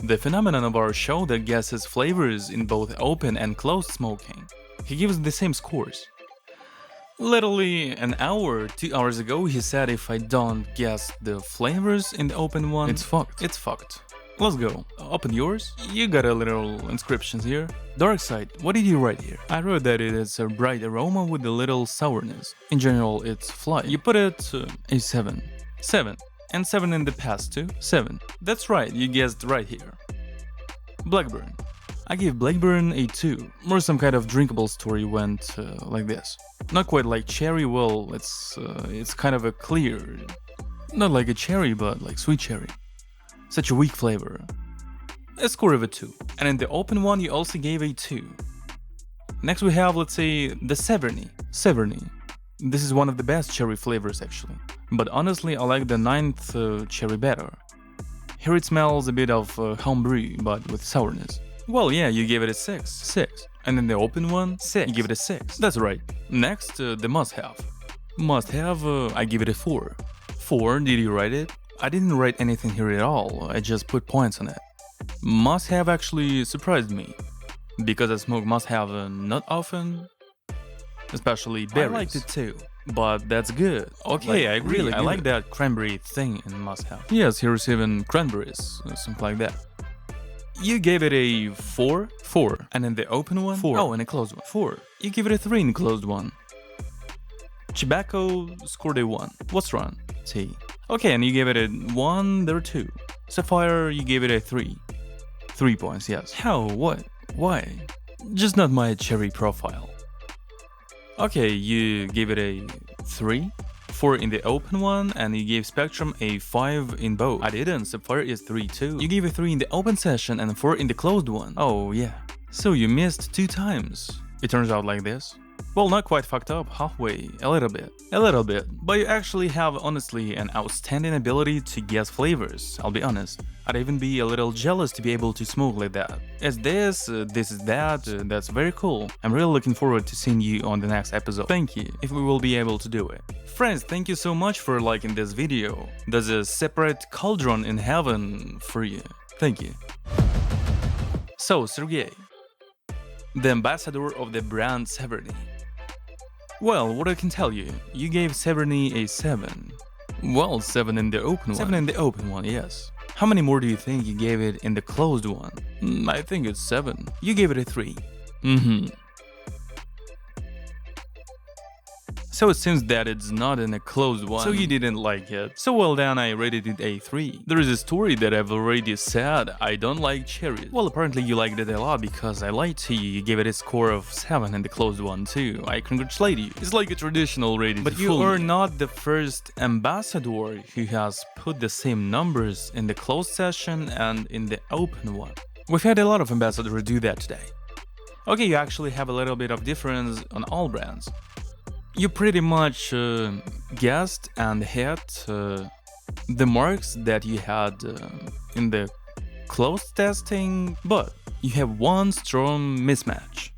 The phenomenon of our show that guesses flavors in both open and closed smoking. He gives the same scores. Literally an hour, 2 hours ago, he said if I don't guess the flavors in the open one, it's fucked. It's fucked. Let's go. Open yours. You got a little inscriptions here. Dark side, what did you write here? I wrote that it is a bright aroma with a little sourness. In general, it's fly. You put it a 7. 7. And 7 in the past too? 7. That's right, you guessed right here. Blackburn. I gave Blackburn a 2. More some kind of drinkable story went like this. Not quite like cherry, well, it's kind of a clear... Not like a cherry, but like sweet cherry. Such a weak flavor. A score of a 2. And in the open one you also gave a 2. Next we have, let's say, the Severny. This is one of the best cherry flavors actually. But honestly I like the 9th cherry better. Here it smells a bit of homebrew, but with sourness. Well, yeah, you gave it a 6. 6. And in the open one, 6. You give it a 6. That's right. Next, the must-have. Must-have, I give it a 4. 4, did you write it? I didn't write anything here at all, I just put points on it. Must-have actually surprised me. because I smoke must have not often, especially berries. I liked it too, but that's good. Okay, I agree. Really I like that cranberry thing in must have. Yes, here's even cranberries, something like that. You gave it a 4? 4. And in the open one? 4. Oh, in a closed one? 4. You give it a 3 in the closed one. Tobacco scored a 1. What's wrong? T. Okay, and you gave it a 1, there are 2. Sapphire, you gave it a 3. 3 points, yes. How? What? Why? Just not my cherry profile. Okay, you gave it a 3. 4 in the open one, and you gave Spectrum a 5 in both. I didn't, Sapphire is 3 too. You gave a 3 in the open session and 4 in the closed one. Oh yeah. So you missed 2 times. It turns out like this. Well, not quite fucked up, halfway, a little bit, but you actually have honestly an outstanding ability to guess flavors, I'll be honest. I'd even be a little jealous to be able to smoke like that. It's this is that, that's very cool. I'm really looking forward to seeing you on the next episode. Thank you, if we will be able to do it. Friends, thank you so much for liking this video. There's a separate cauldron in heaven for you. Thank you. So, Sergey, the ambassador of the brand Severny. Well, what I can tell you, you gave Severny a 7. Well, 7 in the open one. 7 in the open one, yes. How many more do you think you gave it in the closed one? I think it's 7. You gave it a 3. So it seems that it's not in a closed one. So you didn't like it. So well then I rated it a 3. There is a story that I've already said, I don't like cherries. Well, apparently you liked it a lot because I lied to you. You gave it a score of 7 in the closed one too. I congratulate you. It's like a traditional rating. But you are not the first ambassador who has put the same numbers in the closed session and in the open one. We've had a lot of ambassadors do that today. Okay, you actually have a little bit of difference on all brands. You pretty much guessed and hit the marks that you had in the closed testing, but you have one strong mismatch,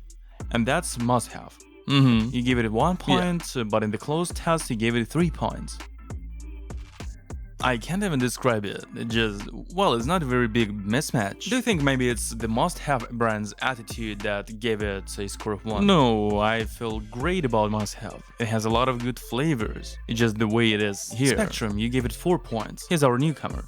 and that's must have. You gave it 1 point, but in the closed test you gave it 3 points. I can't even describe it. It just, well, it's not a very big mismatch. Do you think maybe it's the must-have brand's attitude that gave it a score of 1? No, I feel great about must-have. It has a lot of good flavors. It's just the way it is here. Spectrum, you gave it 4 points. He's our newcomer.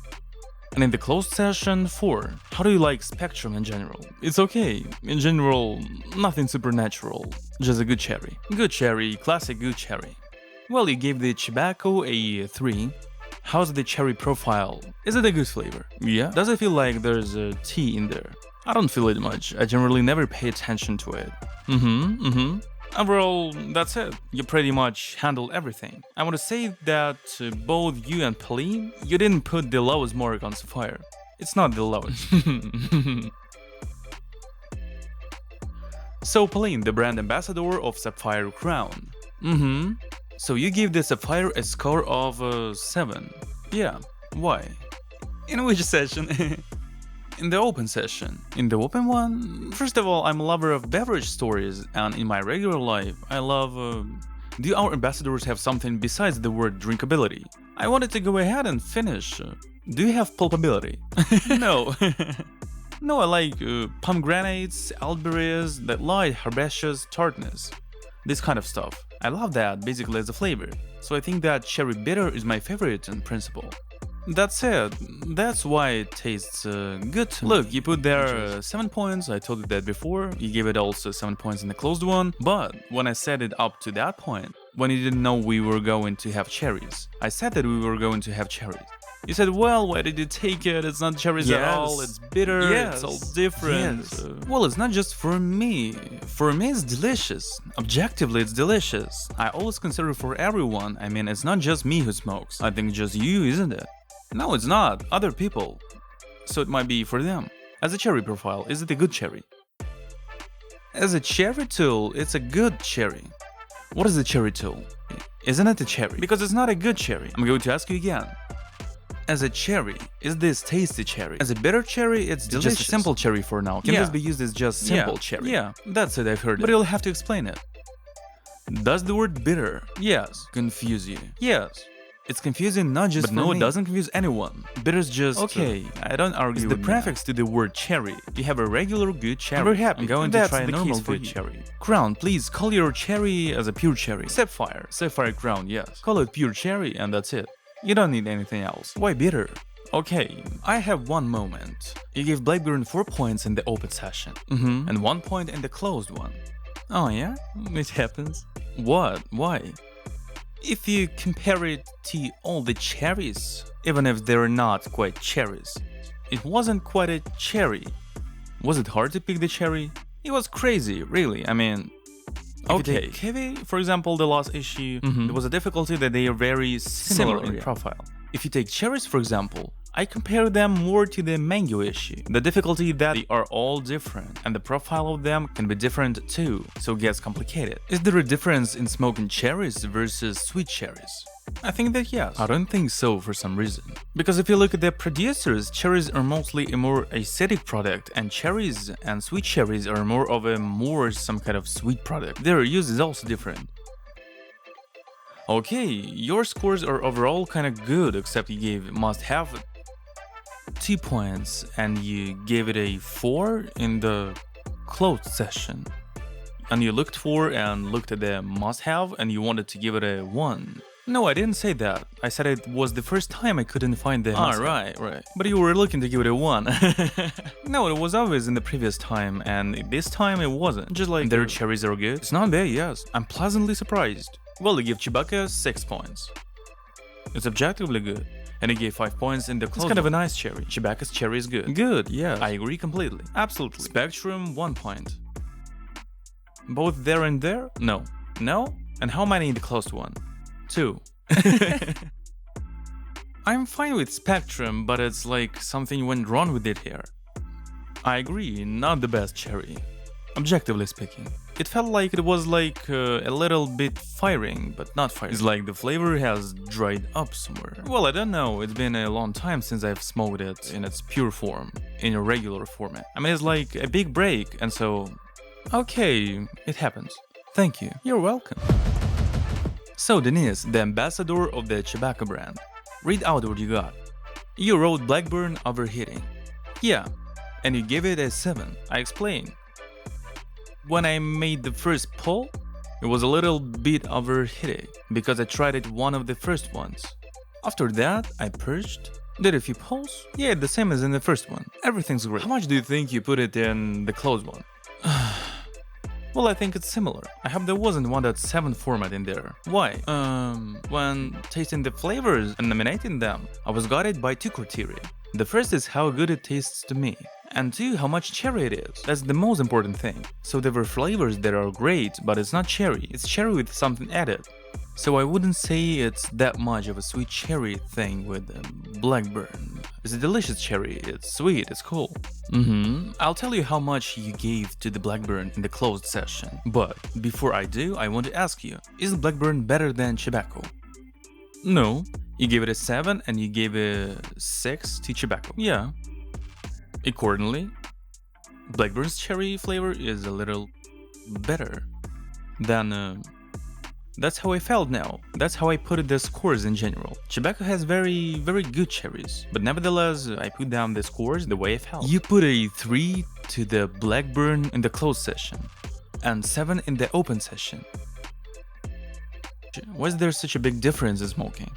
And in the closed session, 4. How do you like Spectrum in general? It's okay. In general, nothing supernatural. Just a good cherry. Good cherry, classic good cherry. Well, you gave the tobacco a 3. How's the cherry profile? Is it a good flavor? Yeah. Does it feel like there's a tea in there? I don't feel it much. I generally never pay attention to it. Overall, that's it. You pretty much handled everything. I want to say that both you and Pauline, you didn't put the lowest mark on Sapphire. It's not the lowest. So Pauline, the brand ambassador of Sapphire Crown. So you give the Sapphire a score of 7. Yeah, why? In which session? In the open session. In the open one? First of all, I'm a lover of beverage stories, and in my regular life, I love... Do our ambassadors have something besides the word drinkability? I wanted to go ahead and finish. Do you have pulpability? No. No, I like pomegranates, elderberries, that light herbaceous tartness. This kind of stuff. I love that basically as a flavor. So I think that cherry bitter is my favorite in principle. That's it. That's why it tastes good to me. Look, you put there 7 points, I told you that before. You gave it also 7 points in the closed one. But when I set it up to that point, when you didn't know we were going to have cherries, I said that we were going to have cherries. You said, well, why did you take it? It's not cherries at all, it's bitter, it's all different. Well, it's not just for me. For me, it's delicious. Objectively, it's delicious. I always consider it for everyone. I mean, it's not just me who smokes. I think just you, isn't it? No, it's not. Other people. So it might be for them. As a cherry profile, is it a good cherry? As a cherry tool, it's a good cherry. What is a cherry tool? Isn't it a cherry? Because it's not a good cherry. I'm going to ask you again. As a cherry, is this tasty cherry? As a bitter cherry, it's delicious. Just a simple cherry for now. Can this be used as just simple cherry? Yeah, that's it, I've heard it. But you'll have to explain it. Does the word bitter, confuse you? Yes. It's confusing not just for me. It doesn't confuse anyone. Bitter's just... Okay, I don't argue with the prefix to the word cherry. You have a regular good cherry. I'm very happy. I'm going to try a normal good cherry. Crown, please call your cherry as a pure cherry. Sapphire. Sapphire Crown, yes. Call it pure cherry and that's it. You don't need anything else. Why bitter? Okay, I have one moment. You gave Blackburn 4 points in the open session. And 1 point in the closed one. Oh yeah? It happens. What? Why? If you compare it to all the cherries, even if they're not quite cherries, it wasn't quite a cherry. Was it hard to pick the cherry? It was crazy, really. I mean, okay. Kiwi, for example, the last issue, there was a difficulty that they are very similar in profile. If you take cherries, for example, I compare them more to the mango issue. The difficulty that they are all different, and the profile of them can be different too, so it gets complicated. Is there a difference in smoking cherries versus sweet cherries? I think that yes. I don't think so for some reason. Because if you look at the producers, cherries are mostly a more acidic product, and cherries and sweet cherries are more of some kind of sweet product. Their use is also different. Okay, your scores are overall kind of good, except you gave must have 2 points and you gave it a 4 in the closed session. And you looked for and looked at the must have and you wanted to give it a 1. No, I didn't say that. I said it was the first time I couldn't find the must have. Right. But you were looking to give it a 1. No, it was always in the previous time, and this time it wasn't. Just like their cherries are good. It's not bad, yes. I'm pleasantly surprised. Well, you give Chewbacca 6 points. It's objectively good. And he gave 5 points in the close. It's kind of a nice cherry. Chewbacca's cherry is good. Good, yeah. I agree completely. Absolutely. Spectrum, 1 point. Both there and there? No. No? And how many in the closed one? 2. I'm fine with Spectrum, but it's like something went wrong with it here. I agree, not the best cherry. Objectively speaking. It felt like it was like a little bit firing, but not firing. It's like the flavor has dried up somewhere. Well, I don't know, it's been a long time since I've smoked it in its pure form, in a regular format. I mean, it's like a big break, and so... Okay, it happens. Thank you. You're welcome. So Denise, the ambassador of the Chewbacca brand, read out what you got. You wrote Blackburn overheating. Yeah, and you gave it a 7. I explained. When I made the first pull, it was a little bit overheated because I tried it one of the first ones. After that, I purged, did a few pulls, yeah, the same as in the first one. Everything's great. How much do you think you put it in the closed one? Well, I think it's similar. I hope there wasn't one that's 7 format in there. Why? When tasting the flavors and nominating them, I was guided by 2 criteria. The first is how good it tastes to me, and 2, how much cherry it is. That's the most important thing. So there were flavors that are great, but it's not cherry. It's cherry with something added. So I wouldn't say it's that much of a sweet cherry thing with Blackburn. It's a delicious cherry, it's sweet, it's cool. I'll tell you how much you gave to the Blackburn in the closed session. But before I do, I want to ask you, is Blackburn better than Chewbacca? No. You gave it a 7 and you gave a 6 to Chewbacca. Yeah. Accordingly, Blackburn's cherry flavor is a little better than... That's how I felt now. That's how I put the scores in general. Chewbacca has very good cherries, but nevertheless, I put down the scores the way I felt. You put a 3 to the Blackburn in the closed session, and 7 in the open session. Why is there such a big difference in smoking?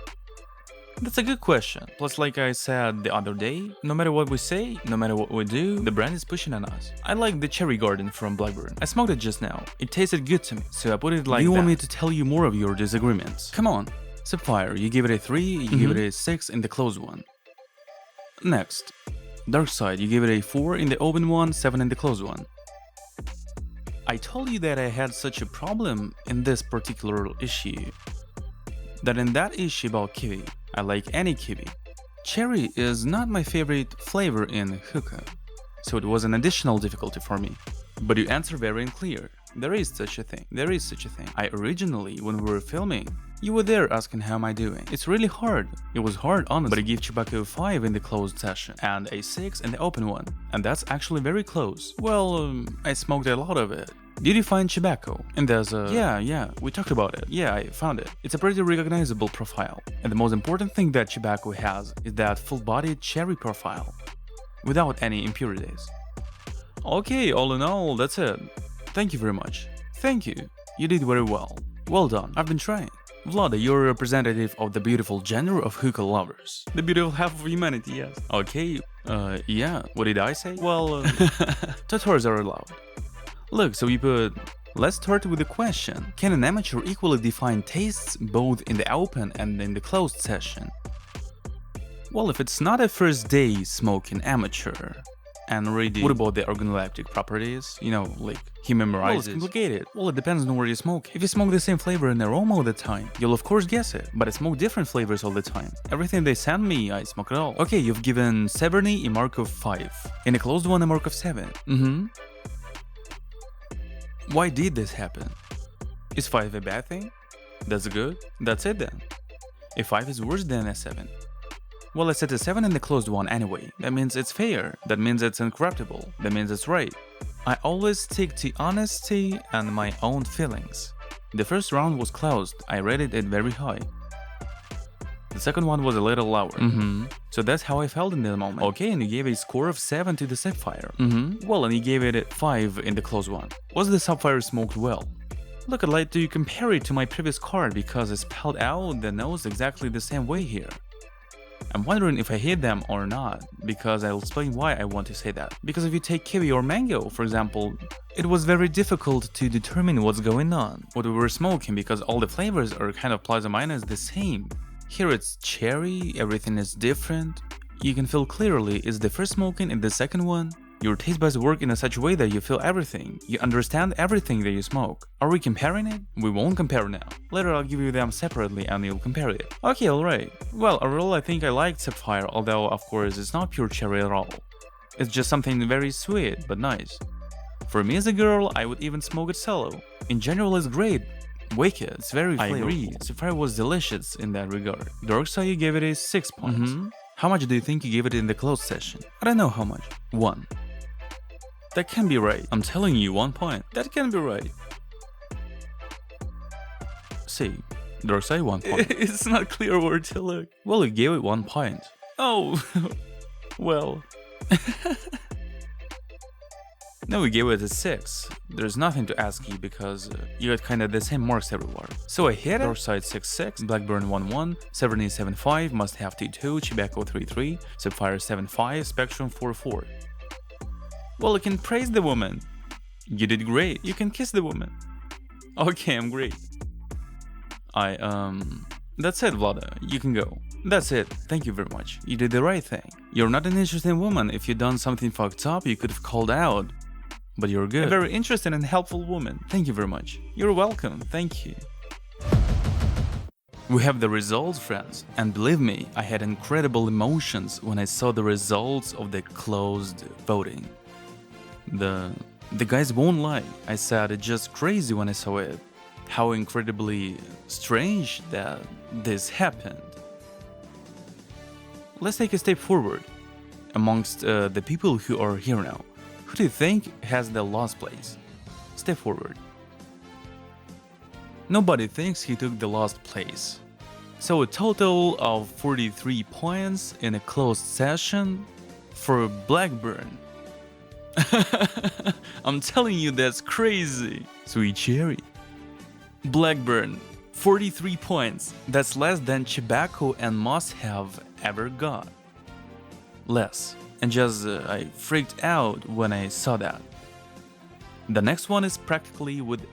That's a good question. Plus, like I said the other day, no matter what we say, no matter what we do, the brand is pushing on us. I like the Cherry Garden from Blackburn. I smoked it just now. It tasted good to me, so I put it like that. You want me to tell you more of your disagreements? Come on. Sapphire, you give it a 3, you give it a 6 in the closed one. Next. Dark Side, you give it a 4 in the open one, 7 in the closed one. I told you that I had such a problem in this particular issue. That in that issue about kiwi, I like any kiwi. Cherry is not my favorite flavor in Hookah, so it was an additional difficulty for me. But you answer very clear. There is such a thing. There is such a thing. I originally, when we were filming, you were there asking how am I doing. It's really hard. It was hard, honestly. But I gave Chewbacca a 5 in the closed session and a 6 in the open one, and that's actually very close. Well, I smoked a lot of it. Did you find tobacco? And there's a... Yeah, we talked about it. Yeah, I found it. It's a pretty recognizable profile. And the most important thing that tobacco has is that full-bodied cherry profile, without any impurities. Okay, all in all, that's it. Thank you very much. Thank you. You did very well. Well done. I've been trying. Vlada, you're a representative of the beautiful genre of hookah lovers. The beautiful half of humanity, yes. Okay, yeah, what did I say? Well, tattoos are allowed. Look, so you put... Let's start with the question. Can an amateur equally define tastes both in the open and in the closed session? Well, if it's not a first day smoking amateur, and really, what about the organoleptic properties? You know, like, he memorizes. Well, it's complicated. Well, it depends on where you smoke. If you smoke the same flavor and aroma all the time, you'll of course guess it. But I smoke different flavors all the time. Everything they send me, I smoke it all. Okay, you've given Severny a mark of 5. In a closed one, a mark of 7. Why did this happen? Is 5 a bad thing? That's good. That's it then. A 5 is worse than a 7. Well, I set a 7 in the closed one anyway. That means it's fair. That means it's incorruptible. That means it's right. I always stick to honesty and my own feelings. The first round was closed. I rated it very high. The second one was a little lower. So that's how I felt in that moment. Okay, and you gave a score of 7 to the Sapphire. Well, and you gave it a 5 in the closed one. Was the Sapphire smoked well? Look, I'd like to compare it to my previous card because I spelled out the nose exactly the same way here. I'm wondering if I hate them or not, because I'll explain why I want to say that. Because if you take kiwi or mango, for example, it was very difficult to determine what's going on, what we were smoking, because all the flavors are kind of plus or minus the same. Here it's cherry, everything is different. You can feel clearly is the first smoking and the second one. Your taste buds work in such a way that you feel everything. You understand everything that you smoke. Are we comparing it? We won't compare now. Later I'll give you them separately and you'll compare it. Okay, alright. Well, overall I think I liked Sapphire, although of course it's not pure cherry at all. It's just something very sweet, but nice. For me as a girl, I would even smoke it solo. In general it's great. Wicked, it's very flavorful. I agree. Sapphire was delicious in that regard. Dark Side, you gave it a 6 points. How much do you think you gave it in the closed session? I don't know how much. 1. That can be right. I'm telling you, 1 point. That can be right. See, Dark Side 1 point. It's not clear where to look. Well, you gave it 1 point. Oh, well. No, we gave it a 6. There's nothing to ask you because you got kinda the same marks everywhere. So I hit it. Dark Side 6-6, Blackburn 1-1, Severny 7-5, Must Have 2-2, Tobacco 3-3, Sapphire 7-5, Spectrum 4-4. Well, you can praise the woman. You did great. You can kiss the woman. Okay, I'm great. That's it, Vlada. You can go. That's it. Thank you very much. You did the right thing. You're not an interesting woman. If you'd done something fucked up, you could have called out. But you're good. A very interesting and helpful woman. Thank you very much. You're welcome. Thank you. We have the results, friends. And believe me, I had incredible emotions when I saw the results of the closed voting. The guys won't lie. I said it's just crazy when I saw it. How incredibly strange that this happened. Let's take a step forward. Amongst the people who are here now, who do you think has the last place? Step forward. Nobody thinks he took the last place. So a total of 43 points in a closed session for Blackburn. I'm telling you, that's crazy. Sweet cherry. Blackburn, 43 points. That's less than Tobacco and Must Have ever got. Less. And just I freaked out when I saw that. The next one is practically with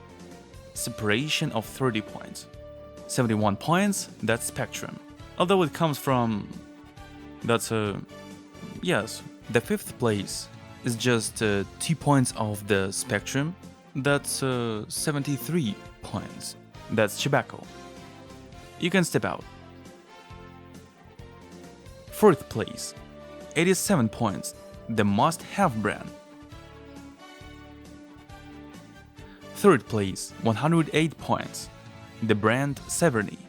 separation of 30 points. 71 points, that's Spectrum. Although it comes from... That's yes, the 5th place is just 2 points of the Spectrum. That's 73 points. That's Tobacco. You can step out. 4th place, 87 points, the Must Have brand. 3rd place, 108 points, the brand Severny.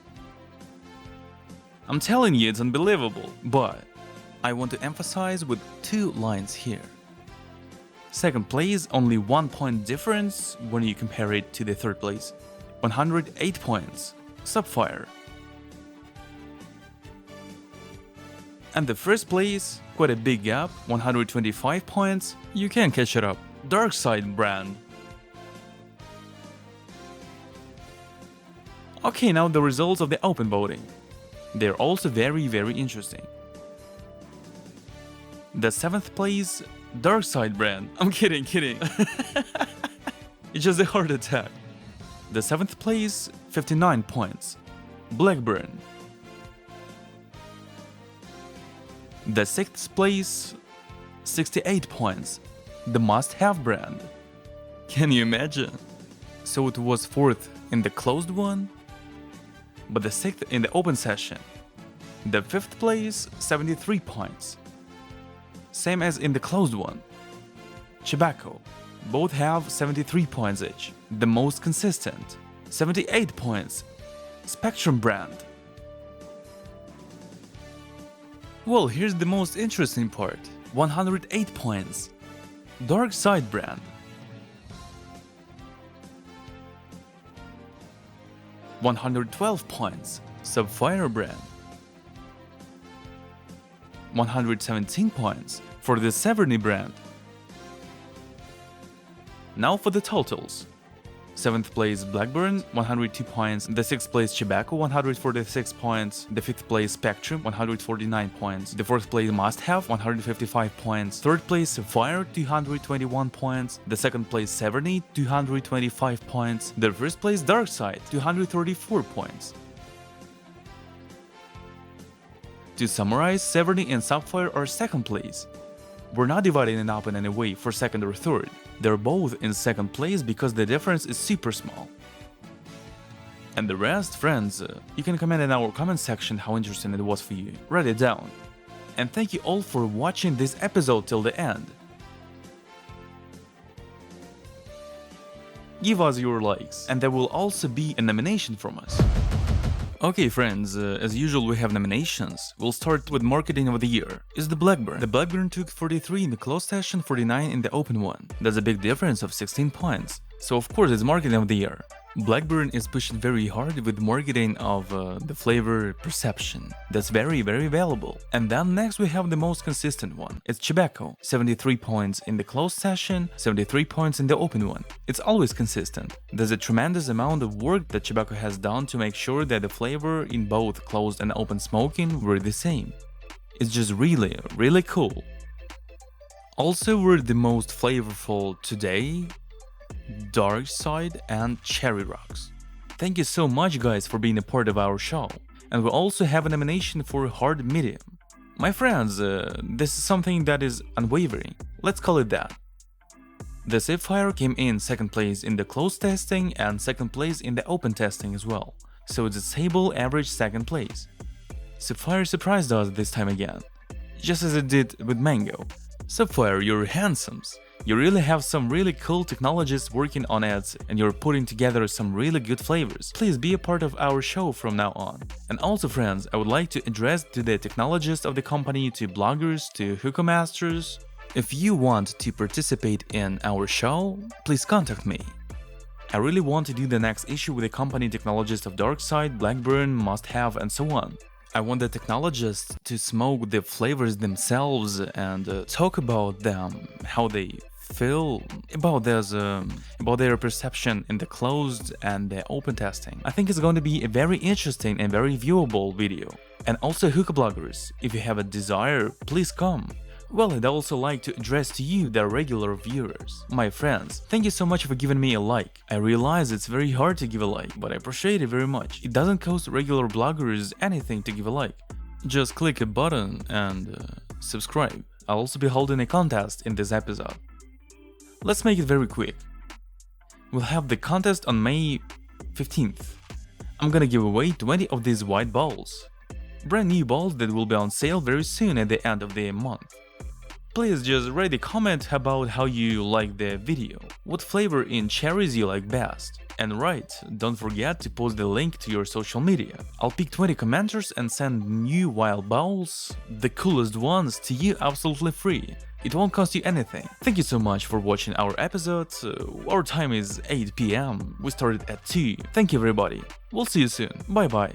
I'm telling you, it's unbelievable, but I want to emphasize with 2 lines here. Second place, only 1 point difference when you compare it to the third place. 108 points, Sapphire. And the first place, quite a big gap, 125 points, you can catch it up. Dark Side brand. Okay, now the results of the open voting. They're also very interesting. The 7th place, Dark Side brand. I'm kidding. It's just a heart attack. The 7th place, 59 points, Blackburn. The 6th place, 68 points, the must-have brand. Can you imagine? So it was 4th in the closed one, but the 6th in the open session. The 5th place, 73 points. Same as in the closed one. Tobacco. Both have 73 points each. The most consistent. 78 points. Spectrum brand. Well, here's the most interesting part. 108 points. Dark Side brand. 112 points. Sapphire brand. 117 points for the Severny brand. Now for the totals. 7th place Blackburn, 102 points. The 6th place Tobacco, 146 points. The 5th place Spectrum, 149 points. The 4th place Must Have, 155 points. 3rd place Sapphire, 221 points. The 2nd place Severny, 225 points. The 1st place Dark Side, 234 points. To summarize, Severny and Sapphire are 2nd place. We're not dividing it up in any way for 2nd or 3rd. They're both in 2nd place because the difference is super small. And the rest, friends, you can comment in our comment section how interesting it was for you. Write it down. And thank you all for watching this episode till the end. Give us your likes, and there will also be a nomination from us. Okay friends, as usual we have nominations. We'll start with Marketing of the Year. Is the Blackburn. The Blackburn took 43 in the closed session, 49 in the open one. That's a big difference of 16 points. So of course it's Marketing of the Year. Blackburn is pushing very hard with marketing of the flavor perception. That's very valuable. And then next we have the most consistent one. It's Tobacco. 73 points in the closed session, 73 points in the open one. It's always consistent. There's a tremendous amount of work that Tobacco has done to make sure that the flavor in both closed and open smoking were the same. It's just really cool. Also were the most flavorful today, Dark Side and Cherry Rocks. Thank you so much guys for being a part of our show. And we also have a nomination for Hard Medium. My friends, this is something that is unwavering. Let's call it that. The Sapphire came in 2nd place in the closed testing and 2nd place in the open testing as well. So it's a stable average 2nd place. Sapphire surprised us this time again, just as it did with Mango. Sapphire, you're handsomes. You really have some really cool technologists working on it, and you're putting together some really good flavors. Please be a part of our show from now on. And also friends, I would like to address to the technologists of the company, to bloggers, to hookah masters. If you want to participate in our show, please contact me. I really want to do the next issue with the company technologists of Dark Side, Blackburn, Must Have, and so on. I want the technologists to smoke the flavors themselves and talk about them, how they feel, about their perception in the closed and the open testing. I think it's going to be a very interesting and very viewable video. And also hookah bloggers, if you have a desire, please come. Well, I'd also like to address to you, the regular viewers. My friends, thank you so much for giving me a like. I realize it's very hard to give a like, but I appreciate it very much. It doesn't cost regular bloggers anything to give a like. Just click a button and subscribe. I'll also be holding a contest in this episode. Let's make it very quick. We'll have the contest on May 15th. I'm gonna give away 20 of these white balls. Brand new balls that will be on sale very soon at the end of the month. Please just write a comment about how you like the video, what flavor in cherries you like best. And don't forget to post the link to your social media. I'll pick 20 commenters and send new wild balls, the coolest ones, to you absolutely free. It won't cost you anything. Thank you so much for watching our episode. Our time is 8 p.m. We started at 2. Thank you everybody. We'll see you soon. Bye bye.